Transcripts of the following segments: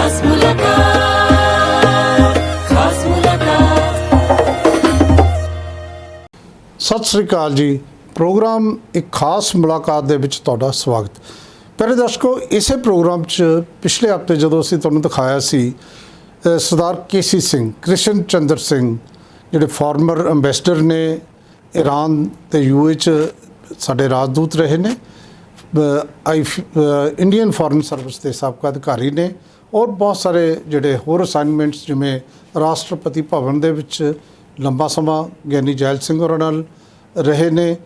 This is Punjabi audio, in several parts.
खास मुलाकात, खास मुलाकात। सत श्री अकाल जी। प्रोग्राम एक खास मुलाकात ਦੇ ਵਿੱਚ ਤੁਹਾਡਾ ਸਵਾਗਤ। ਪਹਿਲੇ ਦਰਸ਼ਕੋ, ਇਸੇ ਪ੍ਰੋਗਰਾਮ 'ਚ ਪਿਛਲੇ ਹਫ਼ਤੇ ਜਦੋਂ ਅਸੀਂ ਤੁਹਾਨੂੰ ਦਿਖਾਇਆ ਸੀ ਸਰਦਾਰ KC ਸਿੰਘ, ਕ੍ਰਿਸ਼ਨ ਚੰਦਰ ਸਿੰਘ, ਜਿਹੜੇ ਫਾਰਮਰ ਅੰਬੈਸਡਰ ਨੇ ईरान ਤੇ UAE 'ਚ ਸਾਡੇ ਰਾਜਦੂਤ ਰਹੇ ਨੇ, ਇੰਡੀਅਨ ਫੋਰਨ ਸਰਵਿਸ ਦੇ ਸਾਬਕਾ ਅਧਿਕਾਰੀ ਨੇ, ਔਰ ਬਹੁਤ ਸਾਰੇ ਜਿਹੜੇ ਹੋਰ ਅਸਾਈਨਮੈਂਟਸ ਜਿਵੇਂ ਰਾਸ਼ਟਰਪਤੀ ਭਵਨ ਦੇ ਵਿੱਚ ਲੰਬਾ ਸਮਾਂ ਗਿਆਨੀ ਜੈਲ ਸਿੰਘ ਹੋਰਾਂ ਨਾਲ ਰਹੇ ਨੇ,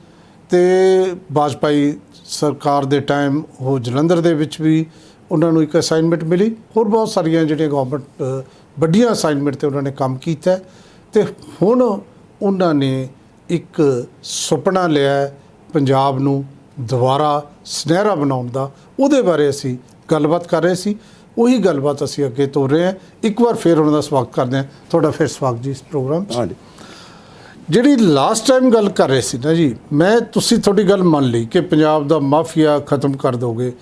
ਤੇ ਵਾਜਪਾਈ ਸਰਕਾਰ ਦੇ ਟਾਈਮ ਉਹ ਜਲੰਧਰ ਦੇ ਵਿੱਚ ਵੀ ਉਹਨਾਂ ਨੂੰ ਇੱਕ ਅਸਾਈਨਮੈਂਟ ਮਿਲੀ। ਹੋਰ ਬਹੁਤ ਸਾਰੀਆਂ ਜਿਹੜੀਆਂ ਗਵਰਨਮੈਂਟ ਵੱਡੀਆਂ ਅਸਾਈਨਮੈਂਟ 'ਤੇ ਉਹਨਾਂ ਨੇ ਕੰਮ ਕੀਤਾ, ਅਤੇ ਹੁਣ ਉਹਨਾਂ ਨੇ ਇੱਕ ਸੁਪਨਾ ਲਿਆ ਪੰਜਾਬ ਨੂੰ ਦੁਬਾਰਾ ਸੁਨਹਿਰਾ ਬਣਾਉਣ ਦਾ। ਉਹਦੇ ਬਾਰੇ ਅਸੀਂ ਗੱਲਬਾਤ ਕਰ ਰਹੇ ਸੀ, ਉਹੀ ਗੱਲਬਾਤ ਅਸੀਂ ਅੱਗੇ ਤੋਰ ਰਹੇ ਹਾਂ। ਇੱਕ ਵਾਰ ਫਿਰ ਉਹਨਾਂ ਦਾ ਸਵਾਗਤ ਕਰਦੇ ਹਾਂ। ਤੁਹਾਡਾ ਫਿਰ ਸਵਾਗਤ ਜੀ ਇਸ ਪ੍ਰੋਗਰਾਮ 'ਚ। ਹਾਂਜੀ, ਜਿਹੜੀ ਲਾਸਟ ਟਾਈਮ ਗੱਲ ਕਰ ਰਹੇ ਸੀ ਨਾ ਜੀ, ਤੁਸੀਂ ਤੁਹਾਡੀ ਗੱਲ ਮੰਨ ਲਈ ਕਿ ਪੰਜਾਬ ਦਾ ਮਾਫੀਆ ਖਤਮ ਕਰ ਦੋਗੇ,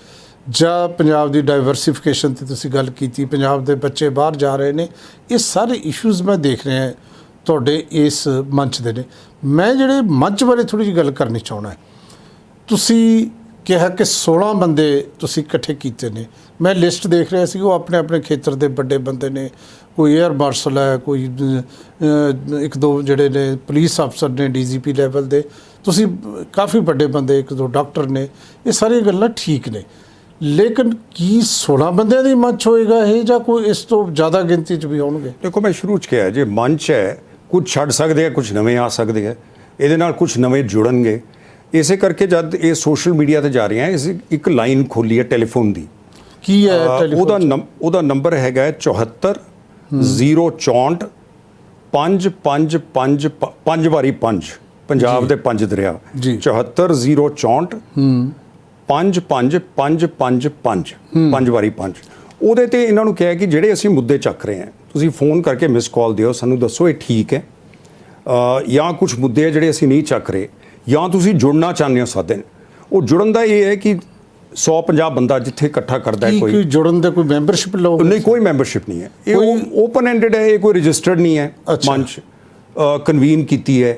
ਜਾਂ ਪੰਜਾਬ ਦੀ ਡਾਈਵਰਸੀਫਿਕੇਸ਼ਨ 'ਤੇ ਤੁਸੀਂ ਗੱਲ ਕੀਤੀ, ਪੰਜਾਬ ਦੇ ਬੱਚੇ ਬਾਹਰ ਜਾ ਰਹੇ ਨੇ। ਇਹ ਸਾਰੇ ਇਸ਼ੂਜ਼ ਮੈਂ ਦੇਖ ਰਿਹਾ ਤੁਹਾਡੇ ਇਸ ਮੰਚ ਦੇ ਨੇ। ਮੈਂ ਜਿਹੜੇ ਮੰਚ ਬਾਰੇ ਥੋੜ੍ਹੀ ਜਿਹੀ ਗੱਲ ਕਰਨੀ ਚਾਹੁੰਦਾ। ਤੁਸੀਂ ਕਿਹਾ ਕਿ 16 ਬੰਦੇ ਤੁਸੀਂ ਇਕੱਠੇ ਕੀਤੇ ਨੇ। ਮੈਂ ਲਿਸਟ ਦੇਖ ਰਿਹਾ ਸੀ, ਉਹ ਆਪਣੇ ਆਪਣੇ ਖੇਤਰ ਦੇ ਵੱਡੇ ਬੰਦੇ ਨੇ। ਕੋਈ 에ਅਰ ਮਾਰਸ਼ਲ ਹੈ, ਕੋਈ ਇੱਕ ਦੋ ਜਿਹੜੇ ਨੇ ਪੁਲਿਸ ਅਫਸਰ ਨੇ DGP ਲੈਵਲ ਦੇ, ਤੁਸੀਂ ਕਾਫੀ ਵੱਡੇ ਬੰਦੇ, ਇੱਕ ਦੋ ਡਾਕਟਰ ਨੇ। ਇਹ ਸਾਰੀਆਂ ਗੱਲਾਂ ਠੀਕ ਨੇ, ਲੇਕਿਨ ਕੀ 16 ਬੰਦਿਆਂ ਦੀ ਮੰਚ ਹੋਏਗਾ ਇਹ, ਜਾਂ ਕੋਈ ਇਸ ਤੋਂ ਜ਼ਿਆਦਾ ਗਿਣਤੀ 'ਚ ਵੀ ਹੋਣਗੇ? ਦੇਖੋ, ਮੈਂ ਸ਼ੁਰੂ 'ਚ ਕਿਹਾ ਜੇ ਮੰਚ ਹੈ, ਕੁਝ ਛੱਡ ਸਕਦੇ ਆ, ਕੁਝ ਨਵੇਂ ਆ ਸਕਦੇ ਆ, ਇਹਦੇ ਨਾਲ ਕੁਝ ਨਵੇਂ ਜੁੜਨਗੇ। ਇਸੇ ਕਰਕੇ ਜਦ ਇਹ ਸੋਸ਼ਲ ਮੀਡੀਆ ਤੇ ਜਾ ਰਹੀਆਂ, ਇਸ ਇੱਕ ਲਾਈਨ ਖੋਲੀ ਹੈ ਟੈਲੀਫੋਨ ਦੀ। ਕੀ ਹੈ ਉਹਦਾ ਨੰਬਰ ਹੈਗਾ 74 064 555 5 ਵਾਰੀ 5, ਪੰਜਾਬ ਦੇ 5 ਦਰਿਆ। 74 064 55555 5 ਵਾਰੀ 5। ਉਹਦੇ ਤੇ ਇਹਨਾਂ ਨੂੰ ਕਿਹਾ ਕਿ ਜਿਹੜੇ ਅਸੀਂ ਮੁੱਦੇ ਚੱਕ ਰਹੇ ਹਾਂ, ਤੁਸੀਂ ਫੋਨ ਕਰਕੇ ਮਿਸ ਕਾਲ ਦਿਓ, ਸਾਨੂੰ ਦੱਸੋ ਇਹ ਠੀਕ ਹੈ ਜਾਂ ਕੁਝ ਮੁੱਦੇ ਹੈ ਜਿਹੜੇ ਅਸੀਂ ਨਹੀਂ ਚੱਕ ਰਹੇ, ਜਾਂ ਤੁਸੀਂ ਜੁੜਨਾ ਚਾਹੁੰਦੇ ਹੋ ਸਾਡੇ ਨਾਲ। ਉਹ ਜੁੜਨ ਦਾ ਇਹ ਹੈ ਕਿ 150 ਬੰਦਾ ਜਿੱਥੇ ਇਕੱਠਾ ਕਰਦਾ ਹੈ। ਕੋਈ ਜੁੜਨ ਦਾ ਕੋਈ ਮੈਂਬਰਸ਼ਿਪ ਲਓ? ਨਹੀਂ, ਕੋਈ ਮੈਂਬਰਸ਼ਿਪ ਨਹੀਂ ਹੈ। ਇਹ ਓਪਨ ਐਂਡਡ ਹੈ, ਇਹ ਕੋਈ ਰਜਿਸਟਰਡ ਨਹੀਂ ਹੈ। ਮੰਚ ਕਨਵੀਨ ਕੀਤੀ ਹੈ,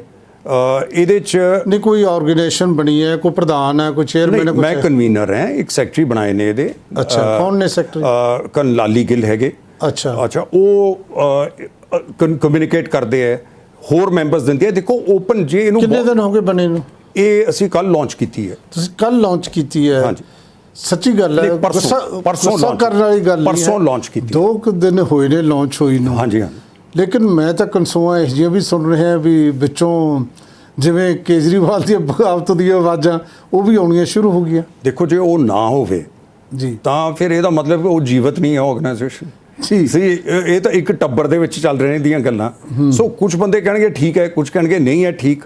ਇਹਦੇ 'ਚ ਨਹੀਂ ਕੋਈ ਆਰਗੇਨਾਈਜੇਸ਼ਨ ਬਣੀ ਹੈ, ਕੋਈ ਪ੍ਰਧਾਨ ਹੈ, ਕੋਈ ਚੇਅਰਮੈਨ ਹੈ? ਮੈਂ ਕਨਵੀਨਰ ਹਾਂ, ਇੱਕ ਸੈਕਟਰੀ ਬਣਾਏ ਨੇ ਇਹਦੇ। ਅੱਛਾ, ਕੌਣ ਨੇ ਸੈਕਟਰੀ? ਕਨ ਲਾਲੀ ਗਿੱਲ ਹੈਗੇ। ਅੱਛਾ, ਉਹ ਕਮਿਊਨੀਕੇਟ ਕਰਦੇ ਹੈ, ਹੋਰ ਮੈਂਬਰਸ ਦਿੰਦੇ ਆ। ਦੇਖੋ, ਓਪਨ ਜੇ ਇਹਨੂੰ ਕਿੰਨੇ ਦਿਨ ਹੋ ਗਏ ਬਣੇ ਨੂੰ? ਇਹ ਅਸੀਂ ਕੱਲ ਲਾਂਚ ਕੀਤੀ ਹੈ। ਤੁਸੀਂ ਕੱਲ ਲਾਂਚ ਕੀਤੀ ਹੈ? ਹਾਂਜੀ, ਸੱਚੀ ਗੱਲ ਹੈ। ਪਰਸੋਂ ਕਰਨ ਵਾਲੀ ਗੱਲ, ਪਰਸੋਂ ਲਾਂਚ ਕੀਤੀ। 2 ਦਿਨ ਹੋਏ ਨੇ ਲਾਂਚ ਹੋਈ ਨੂੰ। ਹਾਂਜੀ ਹਾਂਜੀ। ਲੇਕਿਨ ਮੈਂ ਤਾਂ ਕਨਸੂਆਂ ਇਹੋ ਜਿਹੀਆਂ ਵੀ ਸੁਣ ਰਿਹਾ ਵੀ ਵਿੱਚੋਂ ਜਿਵੇਂ ਕੇਜਰੀਵਾਲ ਦੀ ਬਗਾਵਤ ਦੀਆਂ ਆਵਾਜ਼ਾਂ ਉਹ ਵੀ ਆਉਣੀਆਂ ਸ਼ੁਰੂ ਹੋ ਗਈਆਂ। ਦੇਖੋ, ਜੇ ਉਹ ਨਾ ਹੋਵੇ ਜੀ ਤਾਂ ਫਿਰ ਇਹਦਾ ਮਤਲਬ ਉਹ ਜੀਵਤ ਨਹੀਂ ਹੈ ਆਰਗੇਨਾਈਜੇਸ਼ਨ। ਜੀ ਸੀ, ਇਹ ਤਾਂ ਇੱਕ ਟੱਬਰ ਦੇ ਵਿੱਚ ਚੱਲ ਰਹੇ ਦੀਆਂ ਗੱਲਾਂ। ਸੋ ਕੁਝ ਬੰਦੇ ਕਹਿਣਗੇ ਠੀਕ ਹੈ, ਕੁਝ ਕਹਿਣਗੇ ਨਹੀਂ ਹੈ ਠੀਕ।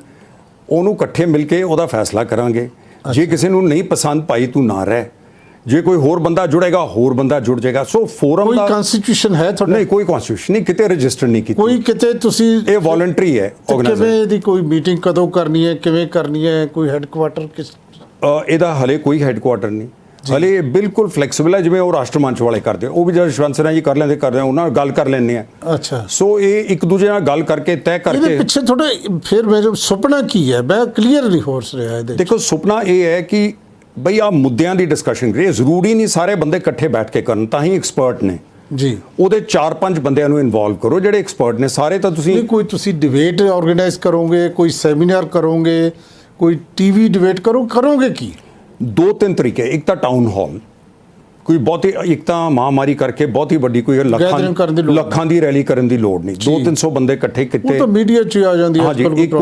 ਉਹਨੂੰ ਇਕੱਠੇ ਮਿਲ ਕੇ ਉਹਦਾ ਫੈਸਲਾ ਕਰਾਂਗੇ। ਜੇ ਕਿਸੇ ਨੂੰ ਨਹੀਂ ਪਸੰਦ ਭਾਈ ਤੂੰ ਨਾ ਰਹਿ, ਜੇ ਕੋਈ ਹੋਰ ਬੰਦਾ ਜੁੜੇਗਾ ਹੋਰ ਬੰਦਾ ਜੁੜ ਜਾਏਗਾ। ਸੋ ਫੋਰਮ ਦਾ ਕਨਸਟੀਟਿਊਸ਼ਨ ਹੈ ਤੁਹਾਡਾ? ਨਹੀਂ, ਕੋਈ ਕਨਸਟੀਟਿਊਸ਼ਨ ਨਹੀਂ, ਕਿਤੇ ਰਜਿਸਟਰ ਨਹੀਂ ਕੀਤੀ ਕੋਈ ਕਿਤੇ। ਤੁਸੀਂ ਇਹ ਵੋਲੰਟਰੀ ਹੈ ਆਰਗੇਨਾਈਜੇਸ਼ਨ। ਕਿਵੇਂ ਇਹਦੀ ਕੋਈ ਮੀਟਿੰਗ ਕਦੋਂ ਕਰਨੀ ਹੈ, ਕਿਵੇਂ ਕਰਨੀ ਹੈ, ਕੋਈ ਹੈੱਡਕੁਆਟਰ ਕਿਸ? ਇਹਦਾ ਹਲੇ ਕੋਈ ਹੈੱਡਕੁਆਟਰ ਨਹੀਂ, ਹਲੇ ਬਿਲਕੁਲ ਫਲੈਕਸੀਬਲ ਹੈ। ਜਿਵੇਂ ਉਹ ਰਾਸ਼ਟਰ ਮੰਚ ਵਾਲੇ ਕਰਦੇ, ਉਹ ਵੀ ਜਦ ਯਸ਼ਵੰਤ ਸਿਨਹਾ ਜੀ ਕਰ ਲੈਂਦੇ ਉਹਨਾਂ ਨਾਲ ਗੱਲ ਕਰ ਲੈਂਦੇ ਆ। ਅੱਛਾ, ਸੋ ਇਹ ਇੱਕ ਦੂਜੇ ਨਾਲ ਗੱਲ ਕਰਕੇ ਤੈਅ ਕਰਕੇ। ਇਹਦੇ ਪਿੱਛੇ ਤੁਹਾਡਾ ਫਿਰ ਮੇਰੇ ਸੁਪਨਾ ਕੀ ਹੈ? ਮੈਂ ਕਲੀਅਰ ਨਹੀਂ ਹੋ ਰਿਹਾ ਇਹਦੇ। ਦੇਖੋ, ਸੁਪਨਾ ਇਹ ਹੈ ਕਿ ਬਈ ਆ ਮੁੱਦਿਆਂ ਦੀ ਡਿਸਕਸ਼ਨ ਕਰੀਏ। ਜ਼ਰੂਰੀ ਨਹੀਂ ਸਾਰੇ ਬੰਦੇ ਇਕੱਠੇ ਬੈਠ ਕੇ ਕਰਨ, ਤਾਂ ਹੀ ਐਕਸਪਰਟ ਨੇ ਜੀ। ਉਹਦੇ 4-5 ਬੰਦਿਆਂ ਨੂੰ ਇਨਵੋਲਵ ਕਰੋ ਜਿਹੜੇ ਐਕਸਪਰਟ ਨੇ। ਸਾਰੇ ਤਾਂ ਤੁਸੀਂ ਕੋਈ ਤੁਸੀਂ ਡਿਬੇਟ ਆਰਗੇਨਾਈਜ਼ ਕਰੋਗੇ, ਕੋਈ ਸੈਮੀਨਾਰ ਕਰੋਗੇ, ਕੋਈ TV ਡਿਬੇਟ ਕਰੋਗੇ ਕੀ? 2-3 ਤਰੀਕੇ। ਇੱਕ ਤਾਂ ਟਾਊਨ ਹਾਲ, ਕੋਈ ਬਹੁਤੀ, ਇੱਕ ਤਾਂ ਮਹਾਮਾਰੀ ਕਰਕੇ ਬਹੁਤੀ ਵੱਡੀ ਕੋਈ ਲੱਖਾਂ ਦੀ ਰੈਲੀ ਕਰਨ ਦੀ ਲੋੜ ਨਹੀਂ। 200-300 ਬੰਦੇ ਇਕੱਠੇ ਕੀਤੇ, ਉਹ ਤਾਂ ਮੀਡੀਆ 'ਚ ਆ ਜਾਂਦੀ ਹੈ। ਹਾਂਜੀ, ਇੱਕ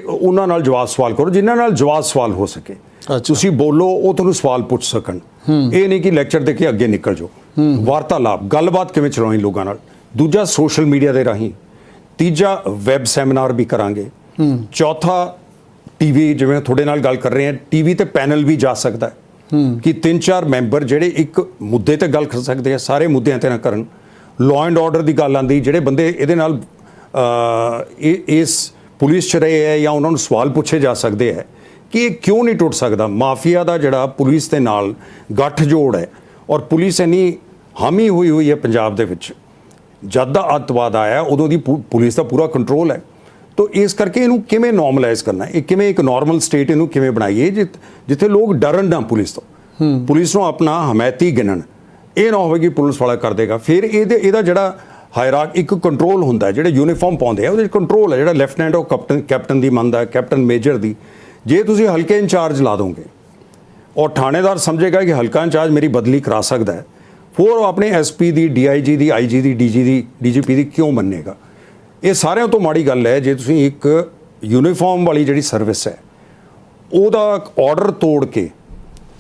ਉਹਨਾਂ ਨਾਲ ਜਵਾਬ ਸਵਾਲ ਕਰੋ, ਜਿਨ੍ਹਾਂ ਨਾਲ ਜਵਾਬ ਸਵਾਲ ਹੋ ਸਕੇ। ਤੁਸੀਂ ਬੋਲੋ, ਉਹ ਤੁਹਾਨੂੰ ਸਵਾਲ ਪੁੱਛ ਸਕਣ। ਇਹ ਨਹੀਂ ਕਿ ਲੈਕਚਰ ਦੇ ਕੇ ਅੱਗੇ ਨਿਕਲ ਜਾਓ। ਵਾਰਤਾਲਾਪ, ਗੱਲਬਾਤ ਕਿਵੇਂ ਚਲਾਉਣੀ ਲੋਕਾਂ ਨਾਲ। ਦੂਜਾ, ਸੋਸ਼ਲ ਮੀਡੀਆ ਦੇ ਰਾਹੀਂ। ਤੀਜਾ, ਵੈਬ ਸੈਮੀਨਾਰ ਵੀ ਕਰਾਂਗੇ। ਚੌਥਾ, TV, ਜਿਵੇਂ ਤੁਹਾਡੇ ਨਾਲ ਗੱਲ ਕਰ ਰਹੇ ਹਾਂ, TV ਤੇ ਪੈਨਲ ਵੀ ਜਾ ਸਕਦਾ ਹੈ ਕਿ 3-4 ਮੈਂਬਰ ਜਿਹੜੇ ਇੱਕ ਮੁੱਦੇ ਤੇ ਗੱਲ ਕਰ ਸਕਦੇ ਆ, ਸਾਰੇ ਮੁੱਦਿਆਂ ਤੇ ਨਾ ਕਰਨ। ਲਾਅ ਐਂਡ ਆਰਡਰ ਦੀ ਗੱਲ ਆਉਂਦੀ, ਜਿਹੜੇ ਬੰਦੇ ਇਹਦੇ ਨਾਲ ਇਸ ਪੁਲਿਸ 'ਚ ਰਹੇ ਹੈ ਜਾਂ ਉਹਨਾਂ ਨੂੰ ਸਵਾਲ ਪੁੱਛੇ ਜਾ ਸਕਦੇ ਹੈ ਕਿ ਇਹ ਕਿਉਂ ਨਹੀਂ ਟੁੱਟ ਸਕਦਾ। ਮਾਫੀਆ ਦਾ ਜਿਹੜਾ ਪੁਲਿਸ ਦੇ ਨਾਲ ਗੱਠਜੋੜ ਹੈ, ਔਰ ਪੁਲਿਸ ਇੰਨੀ ਹਾਮੀ ਹੋਈ ਹੈ ਪੰਜਾਬ ਦੇ ਵਿੱਚ। ਜਦ ਦਾ ਅੱਤਵਾਦ ਆਇਆ ਉਦੋਂ ਦੀ ਪੁਲਿਸ ਦਾ ਪੂਰਾ ਕੰਟਰੋਲ ਹੈ। ਤਾਂ ਇਸ ਕਰਕੇ ਇਹਨੂੰ ਕਿਵੇਂ ਨੋਰਮਲਾਈਜ਼ ਕਰਨਾ, ਇਹ ਕਿਵੇਂ ਇੱਕ ਨਾਰਮਲ ਸਟੇਟ ਇਹਨੂੰ ਕਿਵੇਂ ਬਣਾਈਏ ਜਿੱਥੇ ਲੋਕ ਡਰਨ ਨਾ ਪੁਲਿਸ ਤੋਂ, ਪੁਲਿਸ ਨੂੰ ਆਪਣਾ ਹਮਾਇਤੀ ਗਿਣਨ। ਇਹ ਨਾ ਹੋਵੇ ਕਿ ਪੁਲਿਸ ਵਾਲਾ ਕਰ ਦੇਗਾ। ਫਿਰ ਇਹਦਾ ਜਿਹੜਾ ਹਾਇਰਾਰਕੀ, ਇੱਕ ਕੰਟਰੋਲ ਹੁੰਦਾ, ਜਿਹੜੇ ਯੂਨੀਫਾਰਮ ਪਾਉਂਦੇ ਆ ਉਹਦੇ ਵਿੱਚ ਕੰਟਰੋਲ ਹੈ। ਜਿਹੜਾ ਲੈਫਟੀਨੈਂਟ ਉਹ ਕੈਪਟਨ ਦੀ ਮੰਨਦਾ, ਕੈਪਟਨ ਮੇਜਰ ਦੀ। ਜੇ ਤੁਸੀਂ ਹਲਕੇ ਇੰਚਾਰਜ ਲਾ ਦੋਗੇ ਔਰ ਥਾਣੇਦਾਰ ਸਮਝੇਗਾ ਕਿ ਹਲਕਾ ਇੰਚਾਰਜ ਮੇਰੀ ਬਦਲੀ ਕਰਾ ਸਕਦਾ ਹੈ, ਫਿਰ ਉਹ ਆਪਣੇ ਐਸਪੀ ਦੀ, ਡੀਆਈਜੀ ਦੀ, ਆਈਜੀ ਦੀ, ਡੀਜੀ ਦੀ, ਡੀਜੀਪੀ ਦੀ ਕਿਉਂ ਮੰਨੇਗਾ? ਇਹ ਸਾਰਿਆਂ ਤੋਂ ਮਾੜੀ ਗੱਲ ਹੈ ਜੇ ਤੁਸੀਂ ਇੱਕ ਯੂਨੀਫਾਰਮ ਵਾਲੀ ਜਿਹੜੀ ਸਰਵਿਸ ਹੈ ਉਹਦਾ ਆਰਡਰ ਤੋੜ ਕੇ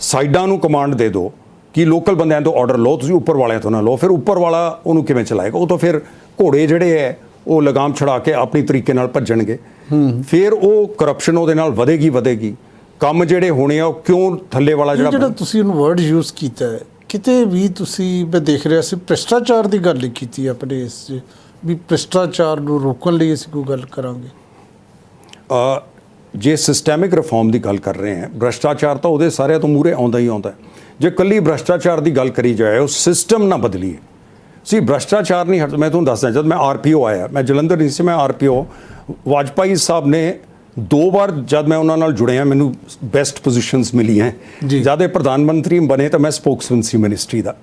ਸਾਈਡਾਂ ਨੂੰ ਕਮਾਂਡ ਦੇ ਦਿਓ ਕਿ ਲੋਕਲ ਬੰਦਿਆਂ ਤੋਂ ਆਰਡਰ ਲਓ, ਤੁਸੀਂ ਉੱਪਰ ਵਾਲਿਆਂ ਤੋਂ ਨਾ ਲਓ। ਫਿਰ ਉੱਪਰ ਵਾਲਾ ਉਹਨੂੰ ਕਿਵੇਂ ਚਲਾਏਗਾ? ਉਹ ਤਾਂ ਫਿਰ ਘੋੜੇ ਜਿਹੜੇ ਹੈ ਉਹ ਲਗਾਮ ਛੜਾ ਕੇ ਆਪਣੀ ਤਰੀਕੇ ਨਾਲ ਭੱਜਣਗੇ। ਫਿਰ ਉਹ ਕਰਪਸ਼ਨ ਉਹਦੇ ਨਾਲ ਵਧੇਗੀ। ਕੰਮ ਜਿਹੜੇ ਹੋਣੇ ਆ ਉਹ ਕਿਉਂ ਥੱਲੇ ਵਾਲਾ ਜਿਹੜਾ ਤੁਸੀਂ ਉਹਨੂੰ ਵਰਡ ਯੂਜ਼ ਕੀਤਾ ਹੈ, ਕਿਤੇ ਵੀ ਤੁਸੀਂ ਮੈਂ ਦੇਖ ਰਿਹਾ ਸੀ ਭ੍ਰਿਸ਼ਟਾਚਾਰ ਦੀ ਗੱਲ ਨਹੀਂ ਕੀਤੀ ਆਪਣੇ ਇਸ 'ਚ, ਵੀ ਭ੍ਰਿਸ਼ਟਾਚਾਰ ਨੂੰ ਰੋਕਣ ਲਈ ਅਸੀਂ ਕੋਈ ਗੱਲ ਕਰਾਂਗੇ। ਜੇ ਸਿਸਟੈਮਿਕ ਰਿਫਾਰਮ ਦੀ ਗੱਲ ਕਰ ਰਹੇ ਹਾਂ, ਭ੍ਰਿਸ਼ਟਾਚਾਰ ਤਾਂ ਉਹਦੇ ਸਾਰਿਆਂ ਤੋਂ ਮੂਹਰੇ ਆਉਂਦਾ ਹੀ ਆਉਂਦਾ। ਜੇ ਕੱਲੀ ਭ੍ਰਿਸ਼ਟਾਚਾਰ ਦੀ ਗੱਲ ਕਰੀ ਜਾਏ, ਉਹ ਸਿਸਟਮ ਨਾ ਬਦਲੀਏ। ਸੀ ਭ੍ਰਿਸ਼ਟਾਚਾਰ ਨਹੀਂ ਹਟ। ਮੈਂ ਤੁਹਾਨੂੰ ਦੱਸਦਾ, ਜਦ ਮੈਂ ਆਰਪੀਓ ਆਇਆ, ਮੈਂ ਜਲੰਧਰ ਨਹੀਂ ਸੀ, ਮੈਂ ਆਰਪੀਓ ਵਾਜਪਾਈ ਸਾਹਿਬ ਨੇ 2 ਵਾਰ ਜਦ ਮੈਂ ਉਹਨਾਂ ਨਾਲ ਜੁੜਿਆ ਮੈਨੂੰ ਬੈਸਟ ਪੋਜੀਸ਼ਨਸ ਮਿਲੀਆਂ। ਜਦ ਇਹ ਪ੍ਰਧਾਨ ਮੰਤਰੀ ਬਣੇ ਤਾਂ ਮੈਂ ਸਪੋਕਸਮੈਨ ਸੀ ਮਿਨਿਸਟਰੀ ਦਾ,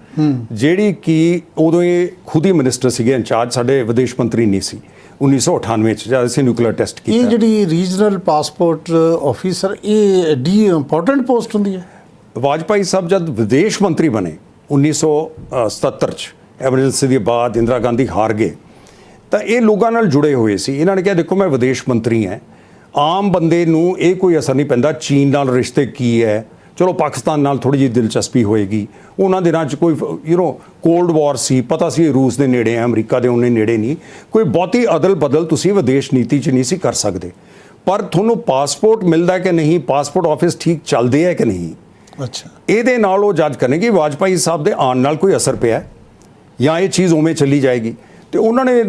ਜਿਹੜੀ ਕਿ ਉਦੋਂ ਇਹ ਖੁਦ ਹੀ ਮਿਨਿਸਟਰ ਸੀਗੇ ਇੰਚਾਰਜ, ਸਾਡੇ ਵਿਦੇਸ਼ ਮੰਤਰੀ ਨਹੀਂ ਸੀ 1998 ਚ ਜਦ ਅਸੀਂ ਨਿਊਕਲੀਅਰ ਟੈਸਟ ਕੀਤਾ। ਇਹ ਜਿਹੜੀ ਰੀਜਨਲ ਪਾਸਪੋਰਟ ਆਫੀਸਰ, ਇਹ ਐਡੀ ਇੰਪੋਰਟੈਂਟ ਪੋਸਟ ਹੁੰਦੀ ਹੈ। ਵਾਜਪਾਈ ਸਾਹਿਬ ਜਦ ਵਿਦੇਸ਼ ਮੰਤਰੀ ਬਣੇ 1977 ਚ, ਐਮਰਜੈਂਸੀ ਦੇ ਬਾਅਦ ਇੰਦਰਾ ਗਾਂਧੀ ਹਾਰ ਗਏ, ਤਾਂ ਇਹ ਲੋਕਾਂ ਨਾਲ ਜੁੜੇ ਹੋਏ ਸੀ। ਇਹਨਾਂ ਨੇ ਕਿਹਾ ਦੇਖੋ ਮੈਂ ਵਿਦੇਸ਼ ਮੰਤਰੀ ਹਾਂ, ਆਮ ਬੰਦੇ ਨੂੰ ਇਹ ਕੋਈ ਅਸਰ ਨਹੀਂ ਪੈਂਦਾ ਚੀਨ ਨਾਲ ਰਿਸ਼ਤੇ ਕੀ ਹੈ, ਚਲੋ ਪਾਕਿਸਤਾਨ ਨਾਲ ਥੋੜੀ ਜਿਹੀ ਦਿਲਚਸਪੀ ਹੋਏਗੀ। ਉਹਨਾਂ ਦਿਨਾਂ 'ਚ ਕੋਈ ਕੋਲਡ ਵਾਰ ਸੀ, ਪਤਾ ਸੀ ਰੂਸ ਦੇ ਨੇੜੇ ਹੈ, ਅਮਰੀਕਾ ਦੇ ਉਹਨੇ ਨੇੜੇ ਨਹੀਂ, ਕੋਈ ਬਹੁਤੀ ਅਦਲ ਬਦਲ ਤੁਸੀਂ ਵਿਦੇਸ਼ ਨੀਤੀ 'ਚ ਨਹੀਂ ਸੀ ਕਰ ਸਕਦੇ। ਪਰ ਤੁਹਾਨੂੰ ਪਾਸਪੋਰਟ ਮਿਲਦਾ ਕਿ ਨਹੀਂ, ਪਾਸਪੋਰਟ ਆਫਿਸ ਠੀਕ ਚੱਲਦੇ ਹੈ ਕਿ ਨਹੀਂ, ਅੱਛਾ, ਇਹਦੇ ਨਾਲ ਉਹ ਜੱਜ ਕਰਨਗੇ ਕਿ ਵਾਜਪਾਈ ਸਾਹਿਬ ਦੇ ਆਉਣ ਨਾਲ ਕੋਈ ਅਸਰ ਪਿਆ ਜਾਂ ਇਹ ਚੀਜ਼ ਉਵੇਂ ਚੱਲੀ ਜਾਏਗੀ। ਤੇ ਉਹਨਾਂ ਨੇ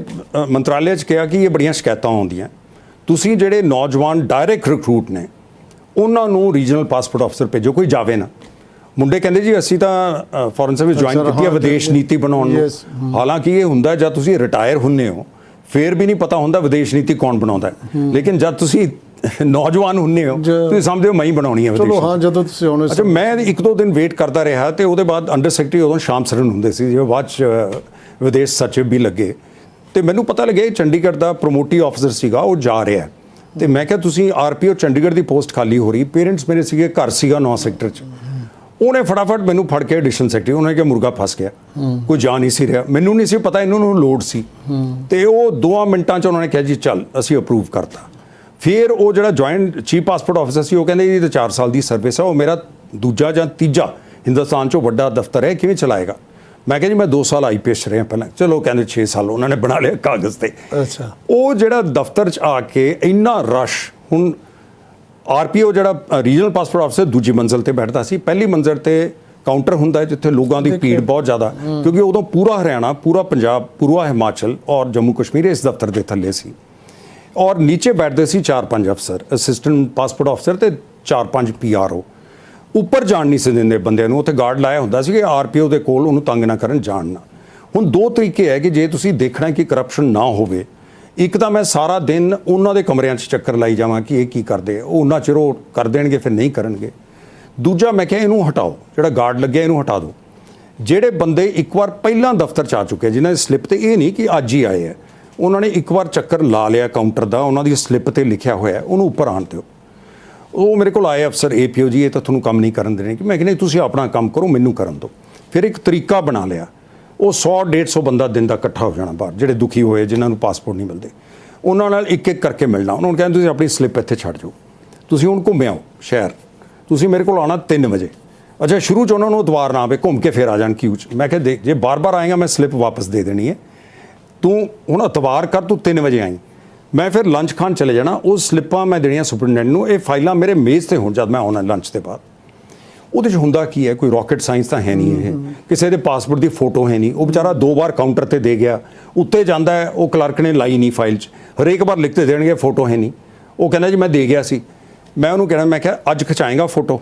ਮੰਤਰਾਲੇ 'ਚ ਕਿਹਾ ਕਿ ਇਹ ਬੜੀਆਂ ਸ਼ਿਕਾਇਤਾਂ ਆਉਂਦੀਆਂ, ਤੁਸੀਂ ਜਿਹੜੇ ਨੌਜਵਾਨ ਡਾਇਰੈਕਟ ਰਿਕਰੂਟ ਨੇ ਉਹਨਾਂ ਨੂੰ ਰੀਜਨਲ ਪਾਸਪੋਰਟ ਅਫਸਰ ਭੇਜੋ, ਕੋਈ ਜਾਵੇ ਨਾ। ਮੁੰਡੇ ਕਹਿੰਦੇ ਜੀ ਅਸੀਂ ਤਾਂ ਫੋਰਨ ਸਰਵਿਸ ਜੁਆਇਨ ਕੀਤੀ ਹੈ ਵਿਦੇਸ਼ ਨੀਤੀ ਬਣਾਉਣ ਨੂੰ। ਹਾਲਾਂਕਿ ਇਹ ਹੁੰਦਾ ਜਦ ਤੁਸੀਂ ਰਿਟਾਇਰ ਹੁੰਦੇ ਹੋ ਫਿਰ ਵੀ ਨਹੀਂ ਪਤਾ ਹੁੰਦਾ ਵਿਦੇਸ਼ ਨੀਤੀ ਕੌਣ ਬਣਾਉਂਦਾ, ਲੇਕਿਨ ਜਦ ਤੁਸੀਂ ਨੌਜਵਾਨ ਹੁੰਦੇ ਹੋ ਤੁਸੀਂ ਸਮਝਦੇ ਹੋ ਮੈਂ ਹੀ ਬਣਾਉਣੀ ਹੈ ਵਿਦੇਸ਼। ਚਲੋ ਹਾਂ, ਜਦੋਂ ਤੁਸੀਂ ਆਉਣੇ। ਅੱਛਾ, ਮੈਂ 1-2 ਦਿਨ ਵੇਟ ਕਰਦਾ ਰਿਹਾ ਤੇ ਉਹਦੇ ਬਾਅਦ ਅੰਡਰ ਸੈਕਟਰੀ ਉਦੋਂ ਸ਼ਾਮ ਸਰਨ ਹੁੰਦੇ ਸੀ, ਜਿਵੇਂ ਬਾਅਦ 'ਚ ਵਿਦੇਸ਼ ਸਚਿਵ ਵੀ ਲੱਗੇ, ਤੇ ਮੈਨੂੰ ਪਤਾ ਲੱਗਿਆ ਚੰਡੀਗੜ੍ਹ ਦਾ ਪ੍ਰੋਮੋਟਿਵ ਆਫਿਸਰ ਸੀਗਾ, ਉਹ ਜਾ ਰਿਹਾ। ਤੇ ਮੈਂ ਕਿਹਾ ਤੁਸੀਂ ਆਰਪੀਓ ਚੰਡੀਗੜ੍ਹ ਦੀ ਪੋਸਟ ਖਾਲੀ ਹੋ ਰਹੀ, ਪੇਰੈਂਟਸ ਮੇਰੇ ਸੀਗੇ, ਘਰ ਸੀਗਾ 9 ਸੈਕਟਰ 'ਚ। ਉਹਨੇ ਫਟਾਫਟ ਮੈਨੂੰ ਫੜ ਕੇ ਐਡੀਸ਼ਨਲ ਸੈਕਟਰੀ, ਉਹਨੇ ਕਿਹਾ ਮੁਰਗਾ ਫਸ ਗਿਆ, ਕੋਈ ਜਾ ਨਹੀਂ ਸੀ ਰਿਹਾ। ਮੈਨੂੰ ਨਹੀਂ ਸੀ ਪਤਾ ਇਹਨਾਂ ਨੂੰ ਲੋੜ ਸੀ, ਤੇ ਉਹ 2 ਮਿੰਟਾਂ 'ਚ ਉਹਨਾਂ ਨੇ ਕਿਹਾ ਜੀ ਚੱਲ ਅਸੀਂ ਅਪਰੂਵ ਕਰਤਾ। ਫਿਰ ਉਹ ਜਿਹੜਾ ਜੁਆਇੰਟ ਚੀਫ ਪਾਸਪੋਰਟ ਆਫਿਸਰ ਸੀ ਉਹ ਕਹਿੰਦੇ ਇਹ ਤਾਂ 4 ਸਾਲ ਦੀ ਸਰਵਿਸ ਹੈ, ਉਹ ਮੇਰਾ ਦੂਜਾ ਜਾਂ ਤੀਜਾ ਹਿੰਦੁਸਤਾਨ 'ਚੋਂ ਵੱਡਾ ਦਫ਼ਤਰ ਹੈ, ਕਿਵੇਂ ਚਲਾਏਗਾ? ਮੈਂ ਕਿਹਾ ਜੀ ਮੈਂ 2 ਸਾਲ ਆਈਪੀਐਸ ਰਿਹਾ ਪਹਿਲਾਂ। ਚਲੋ ਕਹਿੰਦੇ 6 ਸਾਲ ਉਹਨਾਂ ਨੇ ਬਣਾ ਲਿਆ ਕਾਗਜ਼ ਤੇ। ਅੱਛਾ, ਉਹ ਜਿਹੜਾ ਦਫ਼ਤਰ 'ਚ ਆ ਕੇ ਇੰਨਾ ਰਸ਼, ਹੁਣ ਆਰਪੀਓ ਜਿਹੜਾ ਰੀਜਨਲ ਪਾਸਪੋਰਟ ਆਫਿਸਰ ਦੂਜੀ ਮੰਜ਼ਿਲ ਤੇ ਬੈਠਦਾ ਸੀ, ਪਹਿਲੀ ਮੰਜ਼ਿਲ ਤੇ ਕਾਊਂਟਰ ਹੁੰਦਾ ਹੈ ਜਿੱਥੇ ਲੋਕਾਂ ਦੀ ਭੀੜ ਬਹੁਤ ਜ਼ਿਆਦਾ, ਕਿਉਂਕਿ ਉਦੋਂ ਪੂਰਾ ਹਰਿਆਣਾ, ਪੂਰਾ ਪੰਜਾਬ, ਪੂਰਾ ਹਿਮਾਚਲ ਔਰ ਜੰਮੂ ਕਸ਼ਮੀਰ ਇਸ ਦਫ਼ਤਰ ਦੇ ਥੱਲੇ ਸੀ। ਔਰ ਨੀਚੇ ਬੈਠਦੇ ਸੀ 4-5 ਅਫਸਰ, ਅਸਿਸਟੈਂਟ ਪਾਸਪੋਰਟ ਅਫਸਰ ਤੇ 4-5 ਪੀਆਰਓ। ਉੱਪਰ ਜਾਣ ਨਹੀਂ ਸੀ ਦਿੰਦੇ ਬੰਦਿਆਂ ਨੂੰ, ਉੱਥੇ ਗਾਰਡ ਲਾਇਆ ਹੁੰਦਾ ਸੀ ਕਿ ਆਰਪੀਓ ਦੇ ਕੋਲ ਉਹਨੂੰ ਤੰਗ ਨਾ ਕਰਨ, ਜਾਣ ਨਾ। ਹੁਣ 2 ਤਰੀਕੇ ਹੈ ਕਿ ਜੇ ਤੁਸੀਂ ਦੇਖਣਾ ਕਿ ਕਰਪਸ਼ਨ ਨਾ ਹੋਵੇ, ਇੱਕ ਤਾਂ ਮੈਂ ਸਾਰਾ ਦਿਨ ਉਹਨਾਂ ਦੇ ਕਮਰਿਆਂ 'ਚ ਚੱਕਰ ਲਾਈ ਜਾਵਾਂ ਕਿ ਇਹ ਕੀ ਕਰਦੇ, ਉਹ ਉਹਨਾਂ ਚਿਰ ਉਹ ਕਰ ਦੇਣਗੇ ਫਿਰ ਨਹੀਂ ਕਰਨਗੇ। ਦੂਜਾ ਮੈਂ ਕਿਹਾ ਇਹਨੂੰ ਹਟਾਓ, ਜਿਹੜਾ ਗਾਰਡ ਲੱਗਿਆ ਇਹਨੂੰ ਹਟਾ ਦਿਓ। ਜਿਹੜੇ ਬੰਦੇ ਇੱਕ ਵਾਰ ਪਹਿਲਾਂ ਦਫ਼ਤਰ 'ਚ ਆ ਚੁੱਕੇ ਜਿਨ੍ਹਾਂ ਦੀ ਸਲਿੱਪ ਤੇ ਇਹ ਨਹੀਂ ਕਿ ਅੱਜ ਹੀ ਆਏ ਹੈ, ਉਹਨਾਂ ਨੇ ਇੱਕ ਵਾਰ ਚੱਕਰ ਲਾ ਲਿਆ ਕਾਊਂਟਰ ਦਾ, ਉਹਨਾਂ ਦੀ ਸਲਿੱਪ ਤੇ ਲਿਖਿਆ ਹੋਇਆ, ਉਹਨੂੰ ਉੱਪਰ ਆਉਣ ਦਿਓ। ਉਹ ਮੇਰੇ ਕੋਲ ਆਏ ਅਫਸਰ, ਏਪੀਓ ਜੀ ਇਹ ਤਾਂ ਤੁਹਾਨੂੰ ਕੰਮ ਨਹੀਂ ਕਰਨ ਦੇਣੇ, ਕਿ ਮੈਂ ਕਹਿੰਦਾ ਤੁਸੀਂ ਆਪਣਾ ਕੰਮ ਕਰੋ, ਮੈਨੂੰ ਕਰਨ ਦਿਓ। ਫਿਰ ਇੱਕ ਤਰੀਕਾ ਬਣਾ ਲਿਆ, ਉਹ 100-150 ਬੰਦਾ ਦਿਨ ਦਾ ਇਕੱਠਾ ਹੋ ਜਾਣਾ ਬਾਹਰ, ਜਿਹੜੇ ਦੁਖੀ ਹੋਏ ਜਿਨ੍ਹਾਂ ਨੂੰ ਪਾਸਪੋਰਟ ਨਹੀਂ ਮਿਲਦੇ, ਉਹਨਾਂ ਨਾਲ ਇੱਕ ਇੱਕ ਕਰਕੇ ਮਿਲਣਾ। ਉਹਨਾਂ ਨੂੰ ਕਹਿੰਦੇ ਤੁਸੀਂ ਆਪਣੀ ਸਲਿੱਪ ਇੱਥੇ ਛੱਡ ਜਾਓ, ਤੁਸੀਂ ਹੁਣ ਘੁੰਮ ਆਓ ਸ਼ਹਿਰ, ਤੁਸੀਂ ਮੇਰੇ ਕੋਲ ਆਉਣਾ 3 ਵਜੇ। ਅੱਛਾ, ਸ਼ੁਰੂ 'ਚ ਉਹਨਾਂ ਨੂੰ ਉਤਵਾਰ ਨਾ ਆਵੇ, ਘੁੰਮ ਕੇ ਫਿਰ ਆ ਜਾਣ ਕਿਊ 'ਚ। ਮੈਂ ਕਿਹਾ ਦੇਖ ਜੇ ਬਾਰ-ਬਾਰ ਆਏਗਾ ਮੈਂ ਸਲਿੱਪ ਵਾਪਸ ਦੇ ਦੇਣੀ ਹੈ, ਤੂੰ ਹੁਣ ਇਤਵਾਰ ਕਰ, ਤੂੰ 3 ਵਜੇ ਆਈ। ਮੈਂ ਫਿਰ ਲੰਚ ਖਾਣ ਚਲੇ ਜਾਣਾ, ਉਹ ਸਲਿੱਪਾਂ ਮੈਂ ਦੇਣੀਆਂ ਸੁਪਰਡੈਂਟ ਨੂੰ, ਇਹ ਫਾਈਲਾਂ ਮੇਰੇ ਮੇਜ਼ ਤੇ ਹੋਣ ਜਦ ਮੈਂ ਆਉਣਾ ਲੰਚ ਦੇ ਬਾਅਦ। ਉਹਦੇ 'ਚ ਹੁੰਦਾ ਕੀ ਹੈ, ਕੋਈ ਰਾਕਟ ਸਾਇੰਸ ਤਾਂ ਹੈ ਨਹੀਂ, ਇਹ ਕਿਸੇ ਦੇ ਪਾਸਪੋਰਟ ਦੀ ਫੋਟੋ ਹੈ ਨਹੀਂ। ਉਹ ਵਿਚਾਰਾ 2 ਵਾਰ ਕਾਊਂਟਰ ਤੇ ਦੇ ਗਿਆ, ਉੱਤੇ ਜਾਂਦਾ ਹੈ, ਉਹ ਕਲਰਕ ਨੇ ਲਾਈ ਨਹੀਂ ਫਾਈਲ 'ਚ, ਹਰੇਕ ਵਾਰ ਲਿਖਤੇ ਦੇਣਗੇ ਫੋਟੋ ਹੈ ਨਹੀਂ। ਉਹ ਕਹਿੰਦਾ ਜੀ ਮੈਂ ਦੇ ਗਿਆ ਸੀ। ਮੈਂ ਉਹਨੂੰ ਕਹਿਣਾ, ਮੈਂ ਕਿਹਾ ਅੱਜ ਖਿਚਾਏਗਾ ਫੋਟੋ?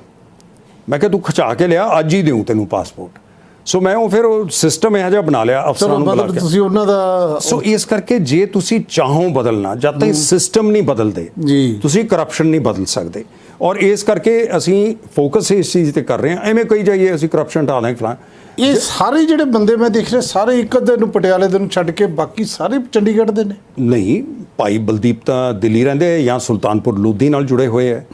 ਮੈਂ ਕਿਹਾ ਤੂੰ ਖਿਚਾ ਕੇ ਲਿਆ, ਅੱਜ ਹੀ ਦਿਉ ਤੈਨੂੰ ਪਾਸਪੋਰਟ। ਸੋ ਮੈਂ ਉਹ ਫਿਰ ਉਹ ਸਿਸਟਮ ਇਹੋ ਜਿਹਾ ਬਣਾ ਲਿਆ ਅਫਸਰਾਂ ਚਲੋ ਨੂੰ ਬੁਲਾ ਮਤਲਬ ਕੇ। ਤੁਸੀਂ ਉਹਨਾਂ ਦਾ ਸੋ ਇਸ ਕਰਕੇ ਜੇ ਤੁਸੀਂ ਚਾਹੋ ਬਦਲਣਾ, ਜਦ ਤੱਕ ਸਿਸਟਮ ਨਹੀਂ ਬਦਲਦੇ ਜੀ ਤੁਸੀਂ ਕਰਪਸ਼ਨ ਨਹੀਂ ਬਦਲ ਸਕਦੇ। ਔਰ ਇਸ ਕਰਕੇ ਅਸੀਂ ਫੋਕਸ ਇਸ ਚੀਜ਼ ਤੇ ਕਰ ਰਹੇ ਹਾਂ। ਐਵੇਂ ਕਹੀ ਜਾਈਏ ਅਸੀਂ ਕਰਪਸ਼ਨ ਹਟਾ ਦਾਂਗੇ ਫਲਾਂ, ਇਹ ਸਾਰੇ ਜਿਹੜੇ ਬੰਦੇ ਮੈਂ ਦੇਖ ਰਿਹਾ ਸਾਰੇ ਇੱਕ ਅੱਧੇ ਨੂੰ ਪਟਿਆਲੇ ਦੇ ਨੂੰ ਛੱਡ ਕੇ ਬਾਕੀ ਸਾਰੇ ਚੰਡੀਗੜ੍ਹ ਦੇ ਨੇ। ਨਹੀਂ ਭਾਈ ਬਲਦੀਪ ਤਾਂ ਦਿੱਲੀ ਰਹਿੰਦੇ ਹੈ ਜਾਂ ਸੁਲਤਾਨਪੁਰ ਲੋਧੀ ਨਾਲ ਜੁੜੇ ਹੋਏ ਹੈ।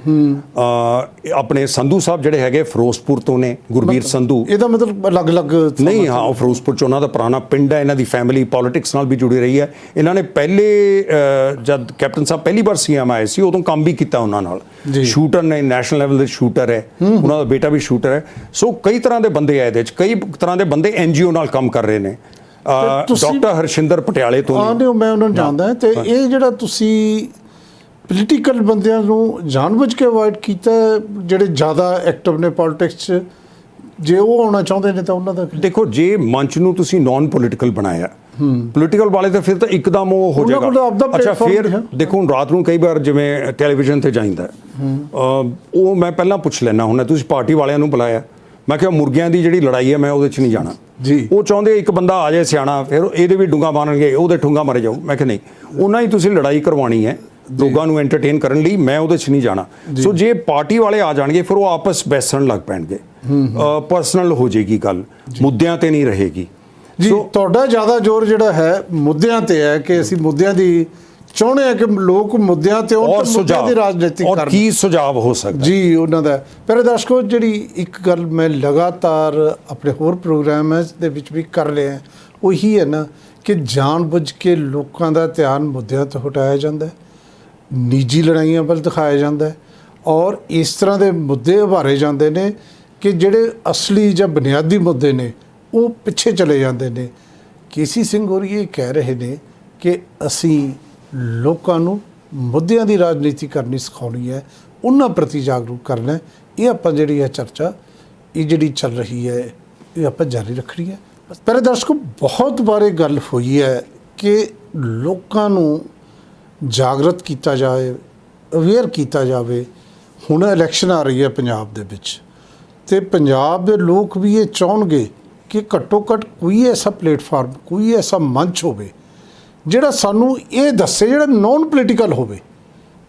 ਆਪਣੇ ਸੰਧੂ ਸਾਹਿਬ ਜਿਹੜੇ ਹੈਗੇ ਫਿਰੋਜ਼ਪੁਰ ਤੋਂ ਨੇ, ਗੁਰਬੀਰ ਸੰਧੂ। ਇਹਦਾ ਮਤਲਬ ਅਲੱਗ-ਅਲੱਗ ਨਹੀਂ, ਹਾਂ ਉਹ ਫਿਰੋਜ਼ਪੁਰ ਚ ਉਹਨਾਂ ਦਾ ਪੁਰਾਣਾ ਪਿੰਡ ਹੈ। ਇਹਨਾਂ ਦੀ ਫੈਮਿਲੀ ਪੋਲਿਟਿਕਸ ਨਾਲ ਵੀ ਜੁੜੀ ਰਹੀ ਹੈ। ਇਹਨਾਂ ਨੇ ਪਹਿਲੇ ਜਦ ਕੈਪਟਨ ਸਾਹਿਬ ਪਹਿਲੀ ਵਾਰ ਸੀਐਮ ਆਏ ਸੀ ਉਦੋਂ ਕੰਮ ਵੀ ਕੀਤਾ ਉਹਨਾਂ ਨਾਲ। ਸ਼ੂਟਰ ਨੇ, ਨੈਸ਼ਨਲ ਲੈਵਲ ਦੇ ਸ਼ੂਟਰ ਹੈ, ਉਹਨਾਂ ਦਾ ਬੇਟਾ ਵੀ ਸ਼ੂਟਰ ਹੈ। ਸੋ ਕਈ ਤਰ੍ਹਾਂ ਦੇ ਬੰਦੇ ਆ ਇਹਦੇ ਚ, ਕਈ ਤਰ੍ਹਾਂ ਦੇ ਬੰਦੇ ਐਨਜੀਓ ਨਾਲ ਕੰਮ ਕਰ ਰਹੇ ਨੇ। ਡਾਕਟਰ ਹਰਸ਼ਿੰਦਰ ਪਟਿਆਲੇ ਤੋਂ ਨੇ, ਮੈਂ ਉਹਨਾਂ ਨੂੰ ਜਾਣਦਾ। ਤੇ ਇਹ ਜਿਹੜਾ ਤੁਸੀਂ ਪੋਲੀਟੀਕਲ ਬੰਦਿਆਂ ਨੂੰ ਜਾਣਬੁੱਝ ਕੇ ਅਵੋਇਡ ਕੀਤਾ, ਜਿਹੜੇ ਜ਼ਿਆਦਾ ਐਕਟਿਵ ਨੇ ਪੋਲਿਟਿਕਸ 'ਚ, ਜੇ ਉਹ ਆਉਣਾ ਚਾਹੁੰਦੇ ਨੇ ਤਾਂ ਉਹਨਾਂ ਦਾ ਦੇਖੋ, ਜੇ ਮੰਚ ਨੂੰ ਤੁਸੀਂ ਨਾਨ ਪੋਲੀਟੀਕਲ ਬਣਾਇਆ, ਪੋਲੀਟੀਕਲ ਵਾਲੇ ਤਾਂ ਫਿਰ ਤਾਂ ਇੱਕਦਮ ਉਹ ਹੋ ਜਾਏਗਾ। ਅੱਛਾ, ਫਿਰ ਦੇਖੋ ਹੁਣ ਰਾਤ ਨੂੰ ਕਈ ਵਾਰ ਜਿਵੇਂ ਟੈਲੀਵਿਜ਼ਨ ਤੇ ਜਾਂਦਾ, ਉਹ ਮੈਂ ਪਹਿਲਾਂ ਪੁੱਛ ਲੈਣਾ ਹੁੰਦਾ ਤੁਸੀਂ ਪਾਰਟੀ ਵਾਲਿਆਂ ਨੂੰ ਬੁਲਾਇਆ? ਮੈਂ ਕਿਹਾ ਮੁਰਗਿਆਂ ਦੀ ਜਿਹੜੀ ਲੜਾਈ ਹੈ ਮੈਂ ਉਹਦੇ 'ਚ ਨਹੀਂ ਜਾਣਾ ਜੀ। ਉਹ ਚਾਹੁੰਦੇ ਇੱਕ ਬੰਦਾ ਆ ਜਾਏ ਸਿਆਣਾ, ਫਿਰ ਇਹਦੇ ਵੀ ਡੂੰਗਾ ਮਾਰਨਗੇ, ਉਹਦੇ ਠੂੰਗਾ ਮਾਰੇ ਜਾਓ। ਮੈਂ ਕਿਹਾ ਨਹੀਂ, ਉਹਨਾਂ ਹੀ ਤੁਸੀਂ ਲੜਾਈ ਕਰਵਾਉਣੀ ਹੈ ਲੋਕਾਂ ਨੂੰ ਐਂਟਰਟੇਨ ਕਰਨ ਲਈ, ਮੈਂ ਉਹਦੇ 'ਚ ਨਹੀਂ ਜਾਣਾ। ਸੋ ਜੇ ਪਾਰਟੀ ਵਾਲੇ ਆ ਜਾਣਗੇ ਫਿਰ ਉਹ ਆਪਸ ਬੈਸਣ ਲੱਗ ਪੈਣਗੇ, ਪਰਸਨਲ ਹੋ ਜਾਏਗੀ ਗੱਲ, ਮੁੱਦਿਆਂ ਤੇ ਨਹੀਂ ਰਹੇਗੀ ਜੀ। ਤੁਹਾਡਾ ਜ਼ਿਆਦਾ ਜ਼ੋਰ ਜਿਹੜਾ ਹੈ ਮੁੱਦਿਆਂ ਤੇ ਹੈ ਕਿ ਅਸੀਂ ਮੁੱਦਿਆਂ ਦੀ ਚਾਹੁੰਦੇ ਆ ਕਿ ਲੋਕ ਮੁੱਦਿਆਂ ਤੇ ਔਰ ਮੁੱਦਿਆਂ ਦੀ ਰਾਜਨੀਤੀ ਕਰਨ। ਔਰ ਕੀ ਸੁਝਾਅ ਹੋ ਸਕਦਾ ਜੀ ਉਹਨਾਂ ਦਾ। ਪਰ ਦਰਸ਼ਕੋ, ਜਿਹੜੀ ਇੱਕ ਗੱਲ ਮੈਂ ਲਗਾਤਾਰ ਆਪਣੇ ਹੋਰ ਪ੍ਰੋਗਰਾਮਾਂ ਦੇ ਵਿੱਚ ਵੀ ਕਰ ਰਿਹਾ, ਉਹੀ ਹੈ ਨਾ ਕਿ ਜਾਣਬੁੱਝ ਕੇ ਲੋਕਾਂ ਦਾ ਧਿਆਨ ਮੁੱਦਿਆਂ ਤੋਂ ਹਟਾਇਆ ਜਾਂਦਾ ਹੈ, ਨਿੱਜੀ ਲੜਾਈਆਂ ਵੱਲ ਦਿਖਾਇਆ ਜਾਂਦਾ ਹੈ, ਔਰ ਇਸ ਤਰ੍ਹਾਂ ਦੇ ਮੁੱਦੇ ਉਭਾਰੇ ਜਾਂਦੇ ਨੇ ਕਿ ਜਿਹੜੇ ਅਸਲੀ ਜਾਂ ਬੁਨਿਆਦੀ ਮੁੱਦੇ ਨੇ ਉਹ ਪਿੱਛੇ ਚਲੇ ਜਾਂਦੇ ਨੇ। ਕੇਸੀ ਸਿੰਘ ਹੋਰੀ ਇਹ ਕਹਿ ਰਹੇ ਨੇ ਕਿ ਅਸੀਂ ਲੋਕਾਂ ਨੂੰ ਮੁੱਦਿਆਂ ਦੀ ਰਾਜਨੀਤੀ ਕਰਨੀ ਸਿਖਾਉਣੀ ਹੈ, ਉਹਨਾਂ ਪ੍ਰਤੀ ਜਾਗਰੂਕ ਕਰਨਾ ਹੈ। ਇਹ ਆਪਾਂ ਜਿਹੜੀ ਹੈ ਚਰਚਾ, ਇਹ ਜਿਹੜੀ ਚੱਲ ਰਹੀ ਹੈ, ਇਹ ਆਪਾਂ ਜਾਰੀ ਰੱਖਣੀ ਹੈ। ਪਰ ਦਰਸ਼ਕੋ, ਬਹੁਤ ਵਾਰ ਇਹ ਗੱਲ ਹੋਈ ਹੈ ਕਿ ਲੋਕਾਂ ਨੂੰ ਜਾਗਰਤ ਕੀਤਾ ਜਾਏ, ਅਵੇਅਰ ਕੀਤਾ ਜਾਵੇ। ਹੁਣ ਇਲੈਕਸ਼ਨ ਆ ਰਹੀ ਹੈ ਪੰਜਾਬ ਦੇ ਵਿੱਚ, ਤੇ ਪੰਜਾਬ ਦੇ ਲੋਕ ਵੀ ਇਹ ਚਾਹੁੰਣਗੇ ਕਿ ਘੱਟੋ ਘੱਟ ਕੋਈ ਐਸਾ ਪਲੇਟਫਾਰਮ, ਕੋਈ ਐਸਾ ਮੰਚ ਹੋਵੇ ਜਿਹੜਾ ਸਾਨੂੰ ਇਹ ਦੱਸੇ, ਜਿਹੜਾ ਨੌਨ ਪੋਲੀਟੀਕਲ ਹੋਵੇ।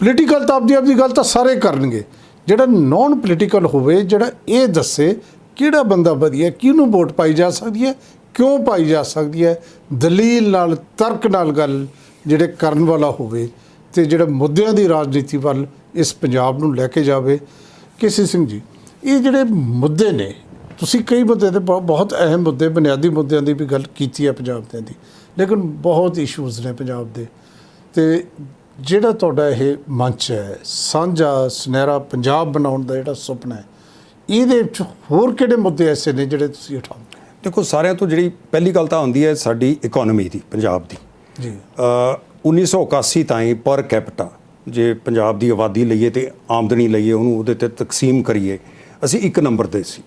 ਪੋਲੀਟੀਕਲ ਤਾਂ ਆਪਦੀ ਗੱਲ ਤਾਂ ਸਾਰੇ ਕਰਨਗੇ, ਜਿਹੜਾ ਨੌਨ ਪੋਲੀਟੀਕਲ ਹੋਵੇ, ਜਿਹੜਾ ਇਹ ਦੱਸੇ ਕਿਹੜਾ ਬੰਦਾ ਵਧੀਆ, ਕਿਹਨੂੰ ਵੋਟ ਪਾਈ ਜਾ ਸਕਦੀ ਹੈ, ਕਿਉਂ ਪਾਈ ਜਾ ਸਕਦੀ ਹੈ, ਦਲੀਲ ਨਾਲ, ਤਰਕ ਨਾਲ ਗੱਲ ਜਿਹੜੇ ਕਰਨ ਵਾਲਾ ਹੋਵੇ, ਤੇ ਜਿਹੜਾ ਮੁੱਦਿਆਂ ਦੀ ਰਾਜਨੀਤੀ ਵੱਲ ਇਸ ਪੰਜਾਬ ਨੂੰ ਲੈ ਕੇ ਜਾਵੇ। ਕੇਸੀ ਸਿੰਘ ਜੀ, ਇਹ ਜਿਹੜੇ ਮੁੱਦੇ ਨੇ, ਤੁਸੀਂ ਕਈ ਮੁੱਦੇ ਤੇ ਬਹੁਤ ਅਹਿਮ ਮੁੱਦੇ, ਬੁਨਿਆਦੀ ਮੁੱਦਿਆਂ ਦੀ ਵੀ ਗੱਲ ਕੀਤੀ ਹੈ ਪੰਜਾਬ ਦੇ ਦੀ, ਲੇਕਿਨ ਬਹੁਤ ਇਸ਼ੂਜ਼ ਨੇ ਪੰਜਾਬ ਦੇ। ਤੇ ਜਿਹੜਾ ਤੁਹਾਡਾ ਇਹ ਮੰਚ ਹੈ, ਸਾਂਝਾ ਸੁਨਹਿਰਾ ਪੰਜਾਬ ਬਣਾਉਣ ਦਾ ਜਿਹੜਾ ਸੁਪਨਾ ਹੈ, ਇਹਦੇ ਵਿੱਚ ਹੋਰ ਕਿਹੜੇ ਮੁੱਦੇ ਐਸੇ ਨੇ ਜਿਹੜੇ ਤੁਸੀਂ ਉਠਾਉਂਦੇ? ਦੇਖੋ, ਸਾਰਿਆਂ ਤੋਂ ਜਿਹੜੀ ਪਹਿਲੀ ਗੱਲ ਤਾਂ ਹੁੰਦੀ ਹੈ ਸਾਡੀ ਇਕਨੋਮੀ ਦੀ, ਪੰਜਾਬ ਦੀ ਜੀ। 1981 ਤਾਈਂ ਪਰ ਕੈਪੀਟਾ ਜੇ ਪੰਜਾਬ ਦੀ ਆਬਾਦੀ ਲਈਏ ਤੇ ਆਮਦਨੀ ਲਈਏ, ਉਹਨੂੰ ਉਹਦੇ ਤੇ ਤਕਸੀਮ ਕਰੀਏ, ਅਸੀਂ 1 ਨੰਬਰ ਤੇ ਸੀ।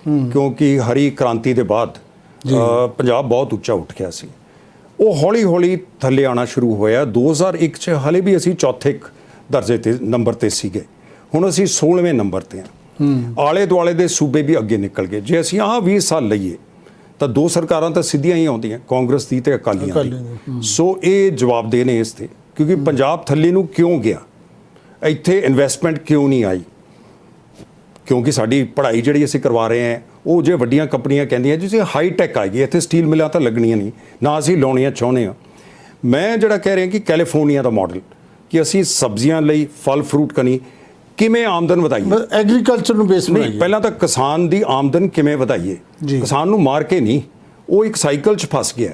ਕਿਉਂਕਿ ਹਰੀ ਕ੍ਰਾਂਤੀ ਦੇ ਬਾਅਦ ਪੰਜਾਬ ਬਹੁਤ ਉੱਚਾ ਉੱਠ ਗਿਆ ਸੀ। ਉਹ ਹੌਲੀ ਹੌਲੀ ਥੱਲੇ ਆਉਣਾ ਸ਼ੁਰੂ ਹੋਇਆ। 2001 'ਚ ਹਾਲੇ ਵੀ ਅਸੀਂ ਚੌਥੇ ਦਰਜੇ ਤੇ ਨੰਬਰ ਤੇ ਸੀਗੇ, ਹੁਣ ਅਸੀਂ 16ਵੇਂ ਨੰਬਰ ਤੇ ਹਾਂ। ਆਲੇ ਦੁਆਲੇ ਦੇ ਸੂਬੇ ਵੀ ਅੱਗੇ ਨਿਕਲ ਗਏ। ਜੇ ਅਸੀਂ 20 ਸਾਲ ਲਈਏ ਤਾਂ 2 ਸਰਕਾਰਾਂ ਤਾਂ ਸਿੱਧੀਆਂ ਹੀ ਆਉਂਦੀਆਂ, ਕਾਂਗਰਸ ਦੀ ਤੇ ਅਕਾਲੀਆਂ ਦੀ। ਸੋ ਇਹ ਜਵਾਬਦੇਹ ਨੇ ਇਸ ਤੇ, ਕਿਉਂਕਿ ਪੰਜਾਬ ਥੱਲੇ ਨੂੰ ਕਿਉਂ ਗਿਆ, ਇੱਥੇ ਇਨਵੈਸਟਮੈਂਟ ਕਿਉਂ ਨਹੀਂ ਆਈ? ਕਿਉਂਕਿ ਸਾਡੀ ਪੜ੍ਹਾਈ ਜਿਹੜੀ ਅਸੀਂ ਕਰਵਾ ਰਹੇ ਹਾਂ, ਉਹ ਜੇ ਵੱਡੀਆਂ ਕੰਪਨੀਆਂ ਕਹਿੰਦੀਆਂ ਜੀ ਹਾਈ ਟੈਕ ਆਏਗੀ, ਇੱਥੇ ਸਟੀਲ ਮਿਲਾਂ ਤਾਂ ਲੱਗਣੀਆਂ ਨਹੀਂ, ਨਾ ਅਸੀਂ ਲਾਉਣੀਆਂ ਚਾਹੁੰਦੇ ਹਾਂ। ਮੈਂ ਜਿਹੜਾ ਕਹਿ ਰਿਹਾ ਕਿ ਕੈਲੀਫੋਰਨੀਆ ਦਾ ਮਾਡਲ, ਕਿ ਅਸੀਂ ਸਬਜ਼ੀਆਂ ਲਈ, ਫਲ ਫਰੂਟ ਕਨੀ ਕਿਵੇਂ ਆਮਦਨ ਵਧਾਈਏ, ਐਗਰੀਕਲਚਰ ਨੂੰ ਬੇਸ ਬਣਾਈਏ। ਪਹਿਲਾਂ ਤਾਂ ਕਿਸਾਨ ਦੀ ਆਮਦਨ ਕਿਵੇਂ ਵਧਾਈਏ, ਕਿਸਾਨ ਨੂੰ ਮਾਰ ਕੇ ਨਹੀਂ। ਉਹ ਇੱਕ ਸਾਈਕਲ 'ਚ ਫਸ ਗਿਆ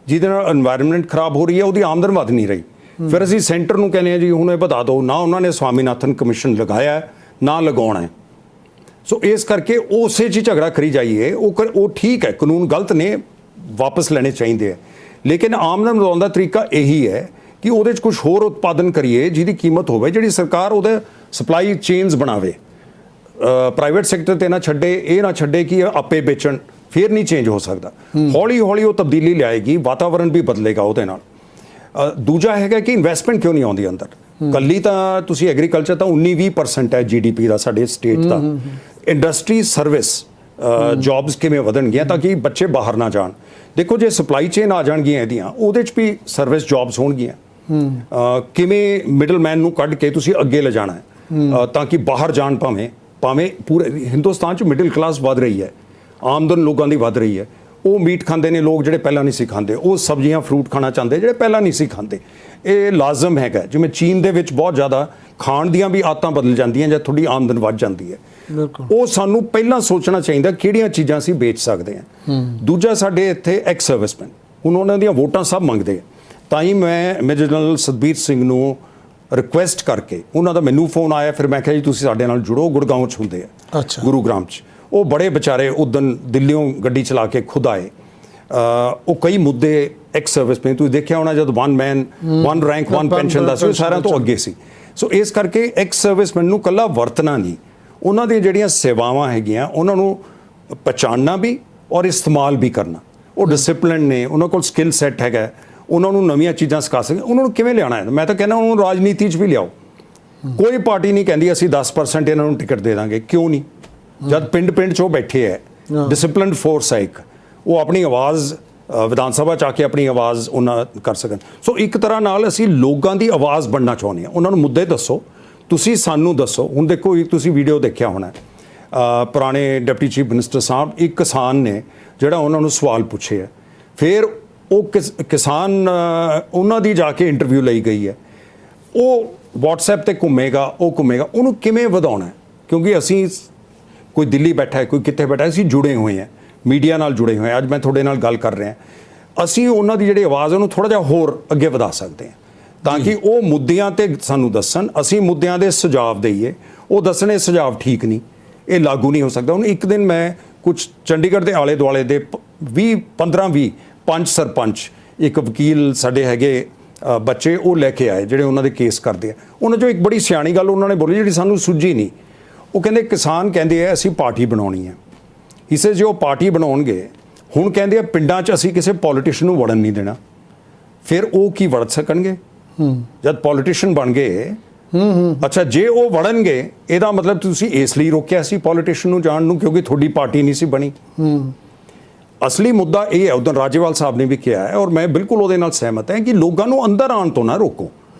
ਜਿਹਦੇ ਨਾਲ এনवायरमेंट ਖਰਾਬ ਹੋ ਰਹੀ ਹੈ, ਉਹਦੀ ਆਮਦਨ ਵਧ ਨਹੀਂ ਰਹੀ। ਫਿਰ ਅਸੀਂ ਸੈਂਟਰ ਨੂੰ ਕਹਿੰਦੇ ਹਾਂ ਜੀ ਹੁਣ ਇਹ ਵਧਾ ਦਿਓ, ਨਾ ਉਹਨਾਂ ਨੇ ਸਵਾਮੀਨਾਥਨ ਕਮਿਸ਼ਨ ਲਗਾਇਆ, ਨਾ ਲਗਾਉਣਾ ਹੈ। ਸੋ ਇਸ ਕਰਕੇ ਉਸੇ 'ਚ ਝਗੜਾ ਕਰੀ ਜਾਈਏ। ਉਹ ਠੀਕ ਹੈ, ਕਾਨੂੰਨ ਗਲਤ ਨੇ, ਵਾਪਸ ਲੈਣੇ ਚਾਹੀਦੇ ਹੈ, ਲੇਕਿਨ ਆਮਦਨ ਵਧਾਉਣ ਦਾ ਤਰੀਕਾ ਇਹੀ ਹੈ ਕਿ ਉਹਦੇ 'ਚ ਕੁਝ ਹੋਰ ਉਤਪਾਦਨ ਕਰੀਏ ਜਿਹਦੀ ਕੀਮਤ ਹੋਵੇ, ਜਿਹੜੀ ਸਰਕਾਰ ਉਹਦੇ ਸਪਲਾਈ ਚੇਨਸ ਬਣਾਵੇ, ਪ੍ਰਾਈਵੇਟ ਸੈਕਟਰ ਤੇ ਨਾ ਛੱਡੇ, ਇਹ ਨਾ ਛੱਡੇ ਕਿ ਆਪੇ ਵੇਚਣ, ਫਿਰ ਨਹੀਂ ਚੇਂਜ ਹੋ ਸਕਦਾ। ਹੌਲੀ ਹੌਲੀ ਉਹ ਤਬਦੀਲੀ ਲਿਆਏਗੀ, ਵਾਤਾਵਰਣ ਵੀ ਬਦਲੇਗਾ ਉਹਦੇ ਨਾਲ। ਦੂਜਾ ਹੈਗਾ ਕਿ ਇਨਵੈਸਟਮੈਂਟ ਕਿਉਂ ਨਹੀਂ ਆਉਂਦੀ ਅੰਦਰ। ਕੱਲੀ ਤਾਂ ਤੁਸੀਂ ਐਗਰੀਕਲਚਰ ਤਾਂ 19-20% ਹੈ GDP ਦਾ ਸਾਡੇ ਸਟੇਟ ਦਾ। ਇੰਡਸਟਰੀ ਸਰਵਿਸ ਜੌਬਸ ਕਿਵੇਂ ਵਧਣਗੀਆਂ ਤਾਂ ਕਿ ਬੱਚੇ ਬਾਹਰ ਨਾ ਜਾਣ। ਦੇਖੋ ਜੇ ਸਪਲਾਈ ਚੇਨ ਆ ਜਾਣਗੀਆਂ ਇਹਦੀਆਂ, ਉਹਦੇ 'ਚ ਵੀ ਸਰਵਿਸ ਜੌਬਸ ਹੋਣਗੀਆਂ। ਕਿਵੇਂ ਮਿਡਲਮੈਨ ਨੂੰ ਕੱਢ ਕੇ ਤੁਸੀਂ ਅੱਗੇ ਲਿਜਾਣਾ ਹੈ ਤਾਂ ਕਿ ਬਾਹਰ ਜਾਣ। ਭਾਵੇਂ ਪੂਰੇ ਹਿੰਦੁਸਤਾਨ 'ਚ ਮਿਡਲ ਕਲਾਸ ਵੱਧ ਰਹੀ ਹੈ, ਆਮਦਨ ਲੋਕਾਂ ਦੀ ਵੱਧ ਰਹੀ ਹੈ। ਉਹ ਮੀਟ ਖਾਂਦੇ ਨੇ ਲੋਕ ਜਿਹੜੇ ਪਹਿਲਾਂ ਨਹੀਂ ਸੀ ਖਾਂਦੇ, ਉਹ ਸਬਜ਼ੀਆਂ ਫਰੂਟ ਖਾਣਾ ਚਾਹੁੰਦੇ ਜਿਹੜੇ ਪਹਿਲਾਂ ਨਹੀਂ ਸੀ ਖਾਂਦੇ। ਇਹ ਲਾਜ਼ਮ ਹੈਗਾ। ਜਿਵੇਂ ਚੀਨ ਦੇ ਵਿੱਚ ਬਹੁਤ ਜ਼ਿਆਦਾ ਖਾਣ ਦੀਆਂ ਵੀ ਆਦਤਾਂ ਬਦਲ ਜਾਂਦੀਆਂ ਜਦ ਤੁਹਾਡੀ ਆਮਦਨ ਵੱਧ ਜਾਂਦੀ ਹੈ। ਉਹ ਸਾਨੂੰ ਪਹਿਲਾਂ ਸੋਚਣਾ ਚਾਹੀਦਾ ਕਿਹੜੀਆਂ ਚੀਜ਼ਾਂ ਅਸੀਂ ਵੇਚ ਸਕਦੇ ਹਾਂ। ਦੂਜਾ, ਸਾਡੇ ਇੱਥੇ ਐਕਸ ਸਰਵਿਸਮੈਨ, ਹੁਣ ਉਹਨਾਂ ਦੀਆਂ ਵੋਟਾਂ ਸਭ ਮੰਗਦੇ ਆ। ਤਾਂ ਹੀ ਮੈਂ ਮੇਜਰ ਜਨਰਲ ਸਤਬੀਰ ਸਿੰਘ ਨੂੰ ਰਿਕੁਐਸਟ ਕਰਕੇ, ਉਹਨਾਂ ਦਾ ਮੈਨੂੰ ਫੋਨ ਆਇਆ, ਫਿਰ ਮੈਂ ਕਿਹਾ ਜੀ ਤੁਸੀਂ ਸਾਡੇ ਨਾਲ ਜੁੜੋ। ਗੁੜਗਾਉਂ 'ਚ ਹੁੰਦੇ ਆ, ਗੁਰੂਗ੍ਰਾਮ 'ਚ। ਉਹ ਬੜੇ ਵਿਚਾਰੇ ਉਦਨ ਦਿੱਲੀੋਂ ਗੱਡੀ ਚਲਾ ਕੇ ਖੁਦ ਆਏ। ਉਹ ਕਈ ਮੁੱਦੇ ਐਕਸ ਸਰਵਿਸਮੈਨ, ਤੁਸੀਂ ਦੇਖਿਆ ਹੋਣਾ ਜਦ one man one rank one pension ਦਾ ਸੀ, ਉਹ ਸਾਰਿਆਂ ਤੋਂ ਅੱਗੇ ਸੀ। ਸੋ ਇਸ ਕਰਕੇ ਐਕਸ ਸਰਵਿਸਮੈਨ ਨੂੰ ਇਕੱਲਾ ਵਰਤਣਾ ਨਹੀਂ, ਉਹਨਾਂ ਦੀਆਂ ਜਿਹੜੀਆਂ ਸੇਵਾਵਾਂ ਹੈਗੀਆਂ ਉਹਨਾਂ ਨੂੰ ਪਛਾਣਨਾ ਵੀ ਔਰ ਇਸਤੇਮਾਲ ਵੀ ਕਰਨਾ। ਉਹ ਡਿਸਪਲਿਨ ਨੇ, ਉਹਨਾਂ ਕੋਲ ਸਕਿੱਲ ਸੈੱਟ ਹੈਗਾ, ਉਹਨਾਂ ਨੂੰ ਨਵੀਆਂ ਚੀਜ਼ਾਂ ਸਿਖਾ ਸਕਦੇ। ਉਹਨਾਂ ਨੂੰ ਕਿਵੇਂ ਲਿਆਉਣਾ ਹੈ? ਮੈਂ ਤਾਂ ਕਹਿੰਦਾ ਉਹਨਾਂ ਨੂੰ ਰਾਜਨੀਤੀ 'ਚ ਵੀ ਲਿਆਓ। ਕੋਈ ਪਾਰਟੀ ਨਹੀਂ ਕਹਿੰਦੀ ਅਸੀਂ 10% ਇਹਨਾਂ ਨੂੰ ਟਿਕਟ ਦੇ ਦਾਂਗੇ। ਕਿਉਂ ਨਹੀਂ? ਜਦ ਪਿੰਡ 'ਚ ਉਹ ਬੈਠੇ ਹੈ, ਡਿਸਪਲਿਨਡ ਫੋਰਸ ਹੈ ਇੱਕ, ਉਹ ਆਪਣੀ ਆਵਾਜ਼ ਵਿਧਾਨ ਸਭਾ 'ਚ ਆ ਕੇ ਆਪਣੀ ਆਵਾਜ਼ ਉਹਨਾਂ ਕਰ ਸਕਣ। ਸੋ ਇੱਕ ਤਰ੍ਹਾਂ ਨਾਲ ਅਸੀਂ ਲੋਕਾਂ ਦੀ ਆਵਾਜ਼ ਬਣਨਾ ਚਾਹੁੰਦੇ ਹਾਂ। ਉਹਨਾਂ ਨੂੰ ਮੁੱਦੇ ਦੱਸੋ, ਤੁਸੀਂ ਸਾਨੂੰ ਦੱਸੋ। ਹੁਣ ਦੇਖੋ, ਤੁਸੀਂ ਵੀਡੀਓ ਦੇਖਿਆ ਹੋਣਾ, ਪੁਰਾਣੇ ਡਿਪਟੀ ਚੀਫ ਮਿਨਿਸਟਰ ਸਾਹਿਬ, ਇੱਕ ਕਿਸਾਨ ਨੇ ਜਿਹੜਾ ਉਹਨਾਂ ਨੂੰ ਸਵਾਲ ਪੁੱਛੇ ਹੈ, ਫਿਰ ਉਹ ਕਿਸਾਨ ਉਹਨਾਂ ਦੀ ਜਾ ਕੇ ਇੰਟਰਵਿਊ ਲਈ ਗਈ ਹੈ। ਉਹ WhatsApp ਤੇ ਘੁੰਮੇਗਾ, ਉਹਨੂੰ ਕਿਵੇਂ ਵਧਾਉਣਾ ਹੈ? ਕਿਉਂਕਿ ਅਸੀਂ, ਕੋਈ ਦਿੱਲੀ ਬੈਠਾ ਹੈ, ਕੋਈ ਕਿੱਥੇ ਬੈਠਾ, ਅਸੀਂ ਜੁੜੇ ਹੋਏ ਹਾਂ, ਮੀਡੀਆ ਨਾਲ ਜੁੜੇ ਹੋਏ ਹਾਂ। ਅੱਜ ਮੈਂ ਤੁਹਾਡੇ ਨਾਲ ਗੱਲ ਕਰ ਰਿਹਾ, ਅਸੀਂ ਉਹਨਾਂ ਦੀ ਜਿਹੜੀ ਆਵਾਜ਼ ਉਹਨੂੰ ਥੋੜ੍ਹਾ ਜਿਹਾ ਹੋਰ ਅੱਗੇ ਵਧਾ ਸਕਦੇ ਹਾਂ ਤਾਂ ਕਿ ਉਹ ਮੁੱਦਿਆਂ ਤੇ ਸਾਨੂੰ ਦੱਸਣ, ਅਸੀਂ ਮੁੱਦਿਆਂ ਦੇ ਸੁਝਾਅ ਦਈਏ। ਉਹ ਦੱਸਣੇ ਸੁਝਾਅ ਠੀਕ ਨਹੀਂ, ਇਹ ਲਾਗੂ ਨਹੀਂ ਹੋ ਸਕਦਾ। ਹੁਣ ਇੱਕ ਦਿਨ ਮੈਂ ਕੁਝ ਚੰਡੀਗੜ੍ਹ ਦੇ ਆਲੇ ਦੁਆਲੇ ਦੇ 15-20 ਪੰਜ ਸਰਪੰਚ, ਇੱਕ ਵਕੀਲ ਸਾਡੇ ਹੈਗੇ ਬੱਚੇ, ਉਹ ਲੈ ਕੇ ਆਏ ਜਿਹੜੇ ਉਹਨਾਂ ਦੇ ਕੇਸ ਕਰਦੇ ਆ। ਉਹਨਾਂ 'ਚੋਂ ਇੱਕ ਬੜੀ ਸਿਆਣੀ ਗੱਲ ਉਹਨਾਂ ਨੇ ਬੋਲੀ ਜਿਹੜੀ ਸਾਨੂੰ ਸੁੱਝੀ ਨਹੀਂ। ਉਹ ਕਹਿੰਦੇ ਕਿਸਾਨ ਕਹਿੰਦੇ ਆ ਅਸੀਂ ਪਾਰਟੀ ਬਣਾਉਣੀ ਹੈ। ਇਸੇ ਜੇ ਉਹ ਪਾਰਟੀ ਬਣਾਉਣਗੇ, ਹੁਣ ਕਹਿੰਦੇ ਆ ਪਿੰਡਾਂ 'ਚ ਅਸੀਂ ਕਿਸੇ ਪੋਲੀਟੀਸ਼ੀਅਨ ਨੂੰ ਵੜਨ ਨਹੀਂ ਦੇਣਾ, ਫਿਰ ਉਹ ਕੀ ਵੜ ਸਕਣਗੇ ਜਦ ਪੋਲੀਟੀਸ਼ੀਅਨ ਬਣ ਗਏ? ਅੱਛਾ, ਜੇ ਉਹ ਵੜਨਗੇ ਇਹਦਾ ਮਤਲਬ ਤੁਸੀਂ ਇਸ ਲਈ ਰੋਕਿਆ ਸੀ ਪੋਲੀਟੀਸ਼ੀਅਨ ਨੂੰ ਜਾਣ ਨੂੰ ਕਿਉਂਕਿ ਤੁਹਾਡੀ ਪਾਰਟੀ ਨਹੀਂ ਸੀ ਬਣੀ। ਅਸਲੀ ਮੁੱਦਾ ਇਹ ਹੈ, ਉਦੋਂ ਰਾਜੇਵਾਲ ਸਾਹਿਬ ਨੇ ਵੀ ਕਿਹਾ ਹੈ ਔਰ ਮੈਂ ਬਿਲਕੁਲ ਉਹਦੇ ਨਾਲ ਸਹਿਮਤ ਹਾਂ ਕਿ ਲੋਕਾਂ ਨੂੰ ਅੰਦਰ ਆਉਣ ਤੋਂ ਨਾ ਰੋਕੋ।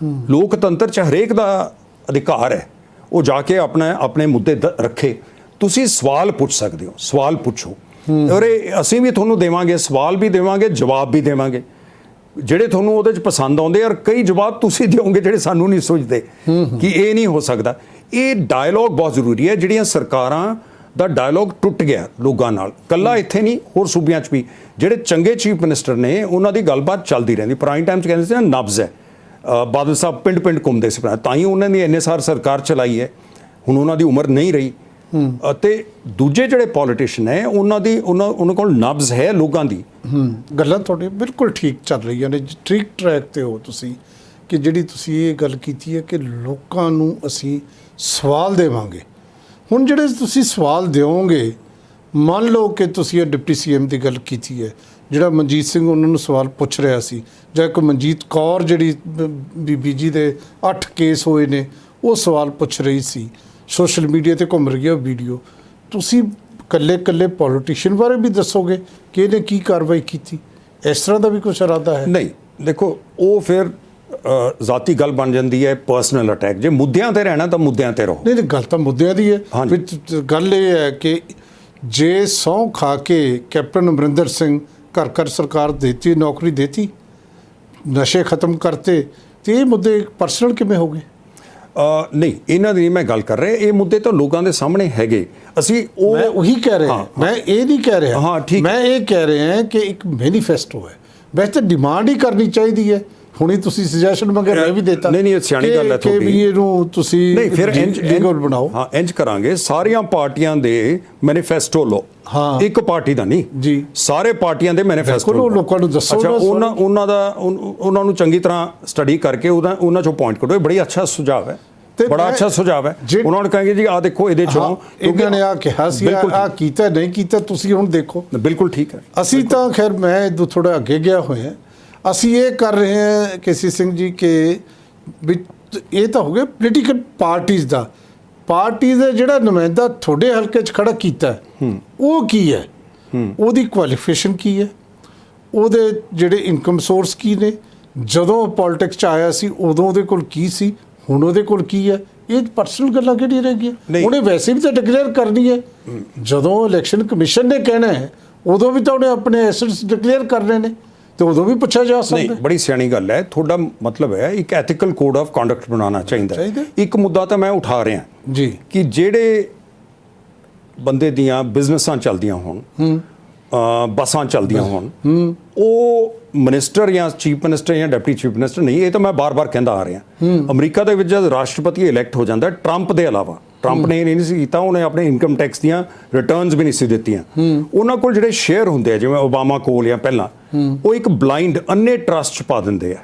ਲੋਕਤੰਤਰ 'ਚ ਹਰੇਕ ਦਾ ਅਧਿਕਾਰ ਹੈ, ਉਹ ਜਾ ਕੇ ਆਪਣੇ ਮੁੱਦੇ ਰੱਖੇ। ਤੁਸੀਂ ਸਵਾਲ ਪੁੱਛ ਸਕਦੇ ਹੋ, ਸਵਾਲ ਪੁੱਛੋ ਔਰ ਅਸੀਂ ਵੀ ਤੁਹਾਨੂੰ ਦੇਵਾਂਗੇ, ਸਵਾਲ ਵੀ ਦੇਵਾਂਗੇ, ਜਵਾਬ ਵੀ ਦੇਵਾਂਗੇ ਜਿਹੜੇ ਤੁਹਾਨੂੰ ਉਹਦੇ 'ਚ ਪਸੰਦ ਆਉਂਦੇ। ਔਰ ਕਈ ਜਵਾਬ ਤੁਸੀਂ ਦਿਓਗੇ ਜਿਹੜੇ ਸਾਨੂੰ ਨਹੀਂ ਸੁਝਦੇ ਕਿ ਇਹ ਨਹੀਂ ਹੋ ਸਕਦਾ। ਇਹ ਡਾਇਲੋਗ ਬਹੁਤ ਜ਼ਰੂਰੀ ਹੈ। ਜਿਹੜੀਆਂ ਸਰਕਾਰਾਂ ਦਾ ਡਾਇਲੋਗ ਟੁੱਟ ਗਿਆ ਲੋਕਾਂ ਨਾਲ, ਕੱਲਾ ਇੱਥੇ ਨਹੀਂ ਹੋਰ ਸੂਬਿਆਂ 'ਚ ਵੀ ਜਿਹੜੇ ਚੰਗੇ ਚੀਫ ਮਿਨਿਸਟਰ ਨੇ ਉਹਨਾਂ ਦੀ ਗੱਲਬਾਤ ਚੱਲਦੀ ਰਹਿੰਦੀ। ਪੁਰਾਣੇ ਟਾਈਮ 'ਚ ਕਹਿੰਦੇ ਸੀ ਨਾ ਨਬਜ਼ ਹੈ। ਬਾਦਲ ਸਾਹਿਬ ਪਿੰਡ ਘੁੰਮਦੇ ਸੀ, ਤਾਂ ਹੀ ਉਹਨਾਂ ਦੀ ਇੰਨੇ ਸਾਰ ਸਰਕਾਰ ਚਲਾਈ ਹੈ। ਹੁਣ ਉਹਨਾਂ ਦੀ ਉਮਰ ਨਹੀਂ ਰਹੀ। ਅਤੇ ਦੂਜੇ ਜਿਹੜੇ ਪੋਲੀਟੀਸ਼ੀਅਨ ਹੈ ਉਹਨਾਂ ਕੋਲ ਨਬਜ਼ ਹੈ ਲੋਕਾਂ ਦੀ। ਗੱਲਾਂ ਤੁਹਾਡੀ ਬਿਲਕੁਲ ਠੀਕ ਚੱਲ ਰਹੀਆਂ ਨੇ, ਠੀਕ ਟਰੈਕ ਤੇ ਹੋ ਤੁਸੀਂ ਕਿ ਜਿਹੜੀ ਤੁਸੀਂ ਇਹ ਗੱਲ ਕੀਤੀ ਹੈ ਕਿ ਲੋਕਾਂ ਨੂੰ ਅਸੀਂ ਸਵਾਲ ਦੇਵਾਂਗੇ। ਹੁਣ ਜਿਹੜੇ ਤੁਸੀਂ ਸਵਾਲ ਦਿਓਗੇ, ਮੰਨ ਲਓ ਕਿ ਤੁਸੀਂ ਇਹ ਡਿਪਟੀ CM ਦੀ ਗੱਲ ਕੀਤੀ ਹੈ, ਜਿਹੜਾ ਮਨਜੀਤ ਸਿੰਘ ਉਹਨਾਂ ਨੂੰ ਸਵਾਲ ਪੁੱਛ ਰਿਹਾ ਸੀ, ਜਾਂ ਇੱਕ ਮਨਜੀਤ ਕੌਰ ਜਿਹੜੀ ਬੀਬੀ ਜੀ ਦੇ 8 ਕੇਸ ਹੋਏ ਨੇ, ਉਹ ਸਵਾਲ ਪੁੱਛ ਰਹੀ ਸੀ, ਸੋਸ਼ਲ ਮੀਡੀਆ ਤੇ ਘੁੰਮ ਰਹੀ ਹੈ ਵੀਡੀਓ। ਤੁਸੀਂ ਇਕੱਲੇ ਪੋਲੀਟੀਸ਼ੀਅਨ ਬਾਰੇ ਵੀ ਦੱਸੋਗੇ ਕਿ ਇਹਨੇ ਕੀ ਕਾਰਵਾਈ ਕੀਤੀ? ਇਸ ਤਰ੍ਹਾਂ ਦਾ ਵੀ ਕੁਛ ਇਰਾਦਾ ਹੈ? ਨਹੀਂ, ਦੇਖੋ ਉਹ ਫਿਰ ਜ਼ਾਤੀ ਗੱਲ ਬਣ ਜਾਂਦੀ ਹੈ, ਪਰਸਨਲ ਅਟੈਕ। ਜੇ ਮੁੱਦਿਆਂ ਤੇ ਰਹਿਣਾ ਤਾਂ ਮੁੱਦਿਆਂ ਤੇ ਰਹੋ। ਨਹੀਂ, ਗੱਲ ਤਾਂ ਮੁੱਦਿਆਂ ਦੀ ਹੈ। ਗੱਲ ਇਹ ਹੈ ਕਿ ਜੇ ਸਹੁੰ ਖਾ ਕੇ ਕੈਪਟਨ ਅਮਰਿੰਦਰ ਸਿੰਘ ਘਰ ਸਰਕਾਰ ਦੇਤੀ, ਨੌਕਰੀ ਦੇਤੀ, ਨਸ਼ੇ ਖਤਮ ਕਰਤੇ, ਤੇ ਇਹ ਮੁੱਦੇ ਪਰਸਨਲ ਕਿਵੇਂ ਹੋ ਗਏ? ਨਹੀਂ, ਇਹਨਾਂ ਦੀ ਮੈਂ ਗੱਲ ਕਰ ਰਿਹਾ। ਇਹ ਮੁੱਦੇ ਤਾਂ ਲੋਕਾਂ ਦੇ ਸਾਹਮਣੇ ਹੈਗੇ। ਮੈਂ ਉਹੀ ਕਹਿ ਰਿਹਾ, ਮੈਂ ਇਹ ਨਹੀਂ ਕਹਿ ਰਿਹਾ। ਹਾਂ, ਠੀਕ। ਮੈਂ ਇਹ ਕਹਿ ਰਿਹਾ ਕਿ ਇੱਕ ਮੈਨੀਫੈਸਟੋ ਹੈ, ਵੈਸੇ ਤਾਂ ਡਿਮਾਂਡ ਹੀ ਕਰਨੀ ਚਾਹੀਦੀ ਹੈ। ਹੁਣੀ ਤੁਸੀਂ ਸੁਜੈਸ਼ਨ ਮੰਗੇ, ਮੈਂ ਵੀ ਦੇਤਾ। ਨਹੀਂ, ਸਿਆਣੀ ਗੱਲ ਹੈ ਤੁਹਾਡੀ। ਕਿ ਇਹਨੂੰ ਤੁਸੀਂ ਨਹੀਂ, ਫਿਰ ਲੀਗਲ ਬਣਾਓ। ਹਾਂ, ਇੰਜ ਕਰਾਂਗੇ, ਸਾਰੀਆਂ ਪਾਰਟੀਆਂ ਦੇ ਮੈਨੀਫੈਸਟੋ ਲਓ। ਹਾਂ, ਇੱਕ ਪਾਰਟੀ ਦਾ ਨਹੀਂ ਜੀ, ਸਾਰੇ ਪਾਰਟੀਆਂ ਦੇ ਮੈਨੀਫੈਸਟੋ ਲੋਕਾਂ ਨੂੰ ਦੱਸੋ। ਅੱਛਾ, ਉਹਨਾਂ ਨੂੰ ਚੰਗੀ ਤਰ੍ਹਾਂ ਸਟੱਡੀ ਕਰਕੇ ਉਹਨਾਂ ਚੋਂ ਪੁਆਇੰਟ ਕੱਢੋ। ਇਹ ਬੜੀ ਅੱਛਾ ਸੁਝਾਅ ਹੈ, ਬੜਾ ਅੱਛਾ ਸੁਝਾਅ ਹੈ। ਉਹਨਾਂ ਨੂੰ ਕਹਾਂਗੇ ਜੀ ਆਹ ਦੇਖੋ, ਇਹਦੇ ਚੋਂ ਇਹਨਾਂ ਨੇ ਆਹ ਕਿਹਾ ਸੀ, ਆਹ ਕੀਤਾ ਨਹੀਂ ਕੀਤਾ, ਤੁਸੀਂ ਹੁਣ ਦੇਖੋ। ਬਿਲਕੁਲ ਠੀਕ ਹੈ। ਅਸੀਂ ਤਾਂ ਖੈਰ ਮੈਂ ਥੋੜਾ ਅੱਗੇ ਗਿਆ ਹੋਇਆ। ਅਸੀਂ ਇਹ ਕਰ ਰਹੇ ਹਾਂ ਕੇਸੀ ਸਿੰਘ ਜੀ ਕਿ ਇਹ ਤਾਂ ਹੋ ਗਿਆ ਪੋਲੀਟੀਕਲ ਪਾਰਟੀਜ਼ ਦਾ, ਪਾਰਟੀ ਦਾ ਜਿਹੜਾ ਨੁਮਾਇੰਦਾ ਤੁਹਾਡੇ ਹਲਕੇ 'ਚ ਖੜਾ ਕੀਤਾ ਹੈ, ਉਹ ਕੀ ਹੈ, ਉਹਦੀ ਕੁਆਲੀਫਿਕੇਸ਼ਨ ਕੀ ਹੈ, ਉਹਦੇ ਜਿਹੜੇ ਇਨਕਮ ਸੋਰਸ ਕੀ ਨੇ, ਜਦੋਂ ਪੋਲਿਟਿਕਸ 'ਚ ਆਇਆ ਸੀ ਉਦੋਂ ਉਹਦੇ ਕੋਲ ਕੀ ਸੀ, ਹੁਣ ਉਹਦੇ ਕੋਲ ਕੀ ਹੈ, ਇਹ ਪਰਸਨਲ ਗੱਲਾਂ ਕਿਹੜੀਆਂ ਰਹਿ ਗਈਆਂ? ਉਹਨੇ ਵੈਸੇ ਵੀ ਤਾਂ ਡਿਕਲੇਅਰ ਕਰਨੀ ਹੈ। ਜਦੋਂ ਇਲੈਕਸ਼ਨ ਕਮਿਸ਼ਨ ਨੇ ਕਹਿਣਾ ਹੈ ਉਦੋਂ ਵੀ ਤਾਂ ਉਹਨੇ ਆਪਣੇ ਐਸੈਟਸ ਡਿਕਲੇਅਰ ਕਰਨੇ ਨੇ, ਤੇ ਉਦੋਂ ਵੀ ਪੁੱਛਿਆ ਜਾ ਸਕਦਾ। ਨਹੀਂ, ਬੜੀ ਸਿਆਣੀ ਗੱਲ ਹੈ। ਤੁਹਾਡਾ ਮਤਲਬ ਹੈ ਇੱਕ ਐਥੀਕਲ ਕੋਡ ਆਫ ਕੰਡਕਟ ਬਣਾਉਣਾ ਚਾਹੀਦਾ। ਇੱਕ ਮੁੱਦਾ ਤਾਂ ਮੈਂ ਉਠਾ ਰਿਹਾ ਜੀ ਕਿ ਜਿਹੜੇ ਬੰਦੇ ਦੀਆਂ ਬਿਜ਼ਨਸਾਂ ਚੱਲਦੀਆਂ ਹੋਣ, ਬੱਸਾਂ ਚੱਲਦੀਆਂ ਹੋਣ, ਉਹ ਮਿਨਿਸਟਰ ਜਾਂ ਚੀਫ ਮਿਨਿਸਟਰ ਜਾਂ ਡਿਪਟੀ ਚੀਫ ਮਿਨਿਸਟਰ ਨਹੀਂ, ਇਹ ਤਾਂ ਮੈਂ ਬਾਰ-ਬਾਰ ਕਹਿੰਦਾ ਆ ਰਿਹਾ। ਅਮਰੀਕਾ ਦੇ ਵਿੱਚ ਜਦ ਰਾਸ਼ਟਰਪਤੀ ਇਲੈਕਟ ਹੋ ਜਾਂਦਾ, ਟਰੰਪ ਦੇ ਇਲਾਵਾ, ਟਰੰਪ ਨੇ ਇਹ ਨਹੀਂ ਸੀ ਕੀਤਾ, ਉਹਨੇ ਆਪਣੇ ਇਨਕਮ ਟੈਕਸ ਦੀਆਂ ਰਿਟਰਨਸ ਵੀ ਨਹੀਂ ਸੀ ਦਿੱਤੀਆਂ। ਉਹਨਾਂ ਕੋਲ ਜਿਹੜੇ ਸ਼ੇਅਰ ਹੁੰਦੇ ਆ, ਜਿਵੇਂ ਓਬਾਮਾ ਕੋਲ ਜਾਂ ਪਹਿਲਾਂ, ਉਹ ਇੱਕ ਬਲਾਈਂਡ ਅੰਨੇ ਟਰਸਟ 'ਚ ਪਾ ਦਿੰਦੇ ਆ।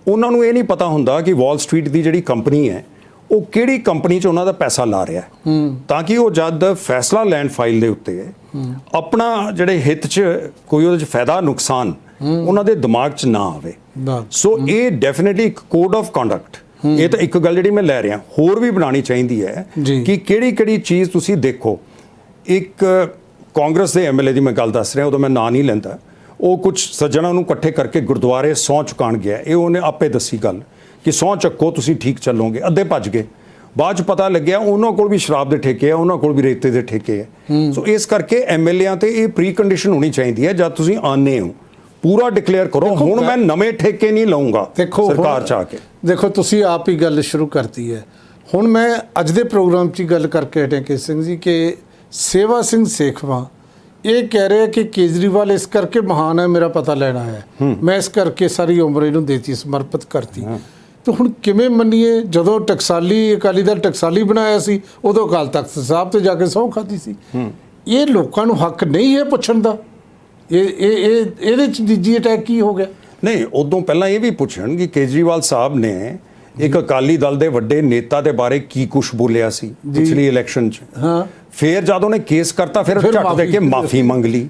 ਉਹਨਾਂ ਨੂੰ ਇਹ ਨਹੀਂ ਪਤਾ ਹੁੰਦਾ ਕਿ ਵਾਲ ਸਟਰੀਟ ਦੀ ਜਿਹੜੀ ਕੰਪਨੀ ਹੈ ਉਹ ਕਿਹੜੀ ਕੰਪਨੀ 'ਚ ਉਹਨਾਂ ਦਾ ਪੈਸਾ ਲਾ ਰਿਹਾ, ਤਾਂ ਕਿ ਉਹ ਜਦ ਫੈਸਲਾ ਲੈਣ ਫਾਈਲ ਦੇ ਉੱਤੇ ਆਪਣਾ ਜਿਹੜੇ ਹਿੱਤ 'ਚ ਕੋਈ ਉਹਦੇ 'ਚ ਫਾਇਦਾ ਨੁਕਸਾਨ ਉਹਨਾਂ ਦੇ ਦਿਮਾਗ 'ਚ ਨਾ ਆਵੇ। ਸੋ ਇਹ ਡੈਫੀਨਿਟਲੀ ਇੱਕ ਕੋਡ ਆਫ ਕੰਡਕਟ, ਇਹ ਤਾਂ ਇੱਕ ਗੱਲ ਜਿਹੜੀ ਮੈਂ ਲੈ ਰਿਹਾ, ਹੋਰ ਵੀ ਬਣਾਉਣੀ ਚਾਹੀਦੀ ਹੈ ਕਿ ਕਿਹੜੀ ਚੀਜ਼ ਤੁਸੀਂ ਦੇਖੋ। ਇੱਕ ਕਾਂਗਰਸ ਦੇ ਐਮਐਲਏ ਦੀ ਮੈਂ ਗੱਲ ਦੱਸ ਰਿਹਾ, ਉਦੋਂ ਮੈਂ ਨਾਂ ਨਹੀਂ ਲੈਂਦਾ, ਉਹ ਕੁਝ ਸੱਜਣਾਂ ਨੂੰ ਇਕੱਠੇ ਕਰਕੇ ਗੁਰਦੁਆਰੇ ਸਹੁੰ ਚੁਕਾਉਣ ਗਿਆ। ਇਹ ਉਹਨੇ ਆਪੇ ਦੱਸੀ ਗੱਲ ਕਿ ਸਹੁੰ ਚੱਕੋ ਤੁਸੀਂ ਠੀਕ ਚੱਲੋਗੇ, ਅੱਧੇ ਭੱਜ ਗਏ। ਬਾਅਦ 'ਚ ਪਤਾ ਲੱਗਿਆ ਉਹਨਾਂ ਕੋਲ ਵੀ ਸ਼ਰਾਬ ਦੇ ਠੇਕੇ ਆ, ਉਹਨਾਂ ਕੋਲ ਵੀ ਰੇਤੇ ਦੇ ਠੇਕੇ ਆ। ਸੋ ਇਸ ਕਰਕੇ ਐਮਐਲਏਆਂ ਤੇ ਇਹ ਪ੍ਰੀ ਕੰਡੀਸ਼ਨ ਹੋਣੀ ਚਾਹੀਦੀ ਹੈ, ਜਦ ਤੁਸੀਂ ਆਨੇ ਹੋ ਪੂਰਾ ਡਿਕਲੇਅਰ ਕਰੋ, ਹੁਣ ਮੈਂ ਨਵੇਂ ਠੇਕੇ ਨਹੀਂ ਲਊਂਗਾ ਸਰਕਾਰ 'ਚ ਆ ਕੇ। ਦੇਖੋ, ਤੁਸੀਂ ਆਪ ਹੀ ਗੱਲ ਸ਼ੁਰੂ ਕਰਤੀ ਹੈ। ਹੁਣ ਮੈਂ ਅੱਜ ਦੇ ਪ੍ਰੋਗਰਾਮ 'ਚ ਗੱਲ ਕਰਕੇ ਹਟਿਆ ਕੇ ਸਿੰਘ ਜੀ ਕਿ ਸੇਵਾ ਸਿੰਘ ਸੇਖਵਾਂ ਇਹ ਕਹਿ ਰਿਹਾ ਕਿ ਕੇਜਰੀਵਾਲ ਇਸ ਕਰਕੇ ਮਹਾਨ ਹੈ, ਮੇਰਾ ਪਤਾ ਲੈਣਾ ਹੈ, ਮੈਂ ਇਸ ਕਰਕੇ ਸਾਰੀ ਉਮਰ ਇਹਨੂੰ ਦੇਤੀ, ਸਮਰਪਿਤ ਕਰਤੀ। ਤੇ ਹੁਣ ਕਿਵੇਂ ਮੰਨੀਏ, ਜਦੋਂ ਟਕਸਾਲੀ ਅਕਾਲੀ ਦਲ ਟਕਸਾਲੀ ਬਣਾਇਆ ਸੀ ਉਦੋਂ ਅਕਾਲ ਤਖਤ ਸਾਹਿਬ ਤੇ ਜਾ ਕੇ ਸਹੁੰ ਖਾਧੀ ਸੀ। ਇਹ ਲੋਕਾਂ ਨੂੰ ਹੱਕ ਨਹੀਂ ਹੈ ਪੁੱਛਣ ਦਾ, ਇਹਦੇ 'ਚ ਨਿੱਜੀ ਅਟੈਕ ਕੀ ਹੋ ਗਿਆ? ਨਹੀਂ, ਉਦੋਂ ਪਹਿਲਾਂ ਇਹ ਵੀ ਪੁੱਛਣ ਕਿ ਕੇਜਰੀਵਾਲ ਸਾਹਿਬ ਨੇ ਇੱਕ ਅਕਾਲੀ ਦਲ ਦੇ ਵੱਡੇ ਨੇਤਾ ਦੇ ਬਾਰੇ ਕੀ ਕੁਝ ਬੋਲਿਆ ਸੀ ਪਿਛਲੀ ਇਲੈਕਸ਼ਨ 'ਚ। ਫਿਰ ਜਦ ਉਹਨੇ ਕੇਸ ਕਰਤਾ, ਫਿਰ ਝੱਟ ਦੇ ਕੇ ਮਾਫੀ ਮੰਗ ਲਈ।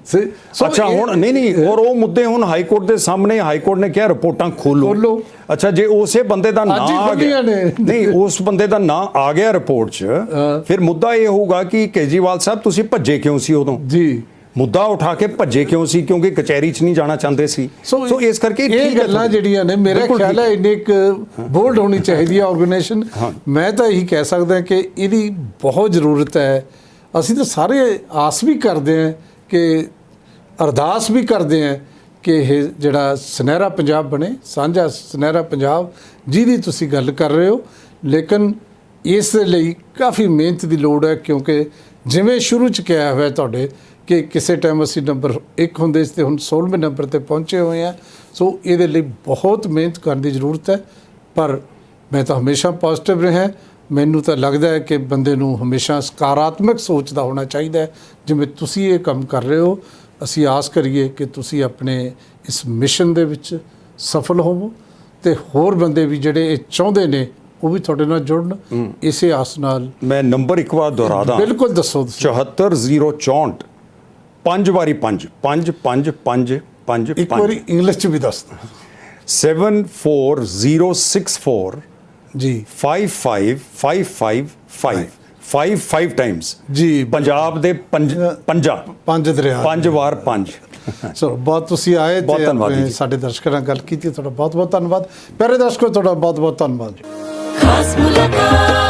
ਅੱਛਾ, ਹੁਣ ਨਹੀਂ, ਔਰ ਉਹ ਮੁੱਦੇ ਹੁਣ ਹਾਈ ਕੋਰਟ ਦੇ ਸਾਹਮਣੇ, ਹਾਈ ਕੋਰਟ ਨੇ ਕਿਹਾ ਰਿਪੋਰਟਾਂ ਖੋਲੋ। ਅੱਛਾ, ਜੇ ਉਸੇ ਬੰਦੇ ਦਾ ਨਾਂ ਆ ਗਿਆ, ਨਹੀਂ ਉਸ ਬੰਦੇ ਦਾ ਨਾਂ ਆ ਗਿਆ ਰਿਪੋਰਟ 'ਚ, ਫਿਰ ਮੁੱਦਾ ਇਹ ਹੋਊਗਾ ਕਿ ਕੇਜਰੀਵਾਲ ਸਾਹਿਬ ਤੁਸੀਂ ਭੱਜੇ ਕਿਉਂ ਸੀ ਉਦੋਂ? ਜੀ, ਮੁੱਦਾ ਉਠਾ ਕੇ ਭੱਜੇ ਕਿਉਂ ਸੀ? ਕਿਉਂਕਿ ਕਚਹਿਰੀ 'ਚ ਨਹੀਂ ਜਾਣਾ ਚਾਹੁੰਦੇ ਸੀ। ਸੋ ਇਸ ਕਰਕੇ ਇਹ ਗੱਲਾਂ ਜਿਹੜੀਆਂ ਨੇ, ਮੇਰਾ ਖਿਆਲ ਹੈ ਇੰਨੇ ਇੱਕ ਬੋਲਡ ਹੋਣੀ ਚਾਹੀਦੀ ਹੈ ਆਰਗੇਨਾਈਜੇਸ਼ਨ। ਮੈਂ ਤਾਂ ਇਹੀ ਕਹਿ ਸਕਦਾ ਕਿ ਇਹਦੀ ਬਹੁਤ ਜ਼ਰੂਰਤ ਹੈ। ਅਸੀਂ ਤਾਂ ਸਾਰੇ ਆਸ ਵੀ ਕਰਦੇ ਹਾਂ ਕਿ ਅਰਦਾਸ ਵੀ ਕਰਦੇ ਹਾਂ ਕਿ ਇਹ ਜਿਹੜਾ ਸੁਨਹਿਰਾ ਪੰਜਾਬ ਬਣੇ, ਸਾਂਝਾ ਸੁਨਹਿਰਾ ਪੰਜਾਬ ਜਿਹਦੀ ਤੁਸੀਂ ਗੱਲ ਕਰ ਰਹੇ ਹੋ। ਲੇਕਿਨ ਇਸ ਲਈ ਕਾਫੀ ਮਿਹਨਤ ਦੀ ਲੋੜ ਹੈ, ਕਿਉਂਕਿ ਜਿਵੇਂ ਸ਼ੁਰੂ 'ਚ ਕਿਹਾ ਹੋਇਆ ਤੁਹਾਡੇ ਕਿ ਕਿਸੇ ਟਾਈਮ ਅਸੀਂ ਨੰਬਰ 1 ਹੁੰਦੇ ਸੀ ਤੇ ਹੁਣ 16ਵੇਂ ਨੰਬਰ ਤੇ ਪਹੁੰਚੇ ਹੋਏ ਹਾਂ। ਸੋ ਇਹਦੇ ਲਈ ਬਹੁਤ ਮਿਹਨਤ ਕਰਨ ਦੀ ਜ਼ਰੂਰਤ ਹੈ। ਪਰ ਮੈਂ ਤਾਂ ਹਮੇਸ਼ਾ ਪੋਜ਼ਿਟਿਵ ਰਿਹਾ। ਮੈਨੂੰ ਤਾਂ ਲੱਗਦਾ ਹੈ ਕਿ ਬੰਦੇ ਨੂੰ ਹਮੇਸ਼ਾ ਸਕਾਰਾਤਮਕ ਸੋਚ ਦਾ ਹੋਣਾ ਚਾਹੀਦਾ ਹੈ। ਜਿਵੇਂ ਤੁਸੀਂ ਇਹ ਕੰਮ ਕਰ ਰਹੇ ਹੋ, ਅਸੀਂ ਆਸ ਕਰੀਏ ਕਿ ਤੁਸੀਂ ਆਪਣੇ ਇਸ ਮਿਸ਼ਨ ਦੇ ਵਿੱਚ ਸਫਲ ਹੋਵੋ ਤੇ ਹੋਰ ਬੰਦੇ ਵੀ ਜਿਹੜੇ ਇਹ ਚਾਹੁੰਦੇ ਨੇ ਉਹ ਵੀ ਤੁਹਾਡੇ ਨਾਲ ਜੁੜਨ। ਇਸੇ ਆਸ ਨਾਲ ਮੈਂ ਨੰਬਰ ਇੱਕ ਵਾਰ ਦੁਹਰਾਦਾ। ਬਿਲਕੁਲ ਦੱਸੋ। 74064 5 ਵਾਰੀ 5 5 5 5 5 ਇੱਕ ਵਾਰੀ ਇੰਗਲਿਸ਼ 'ਚ ਵੀ ਦੱਸ ਦਿਓ। 74064 ਜੀ 55555 5 ਟਾਈਮਸ ਜੀ। ਪੰਜਾਬ ਦੇ ਪੰਜ ਦਰਿਆ 5 ਵਾਰ 5। ਸੋ ਬਹੁਤ ਤੁਸੀਂ ਆਏ ਤੇ ਸਾਡੇ ਦਰਸ਼ਕਾਂ ਨਾਲ ਗੱਲ ਕੀਤੀ, ਤੁਹਾਡਾ ਬਹੁਤ ਬਹੁਤ ਧੰਨਵਾਦ। ਪਿਆਰੇ ਦਰਸ਼ਕੋ, ਤੁਹਾਡਾ ਬਹੁਤ ਬਹੁਤ ਧੰਨਵਾਦ ਜੀ। ਖਾਸ ਮੁਲਾਕਾਤ।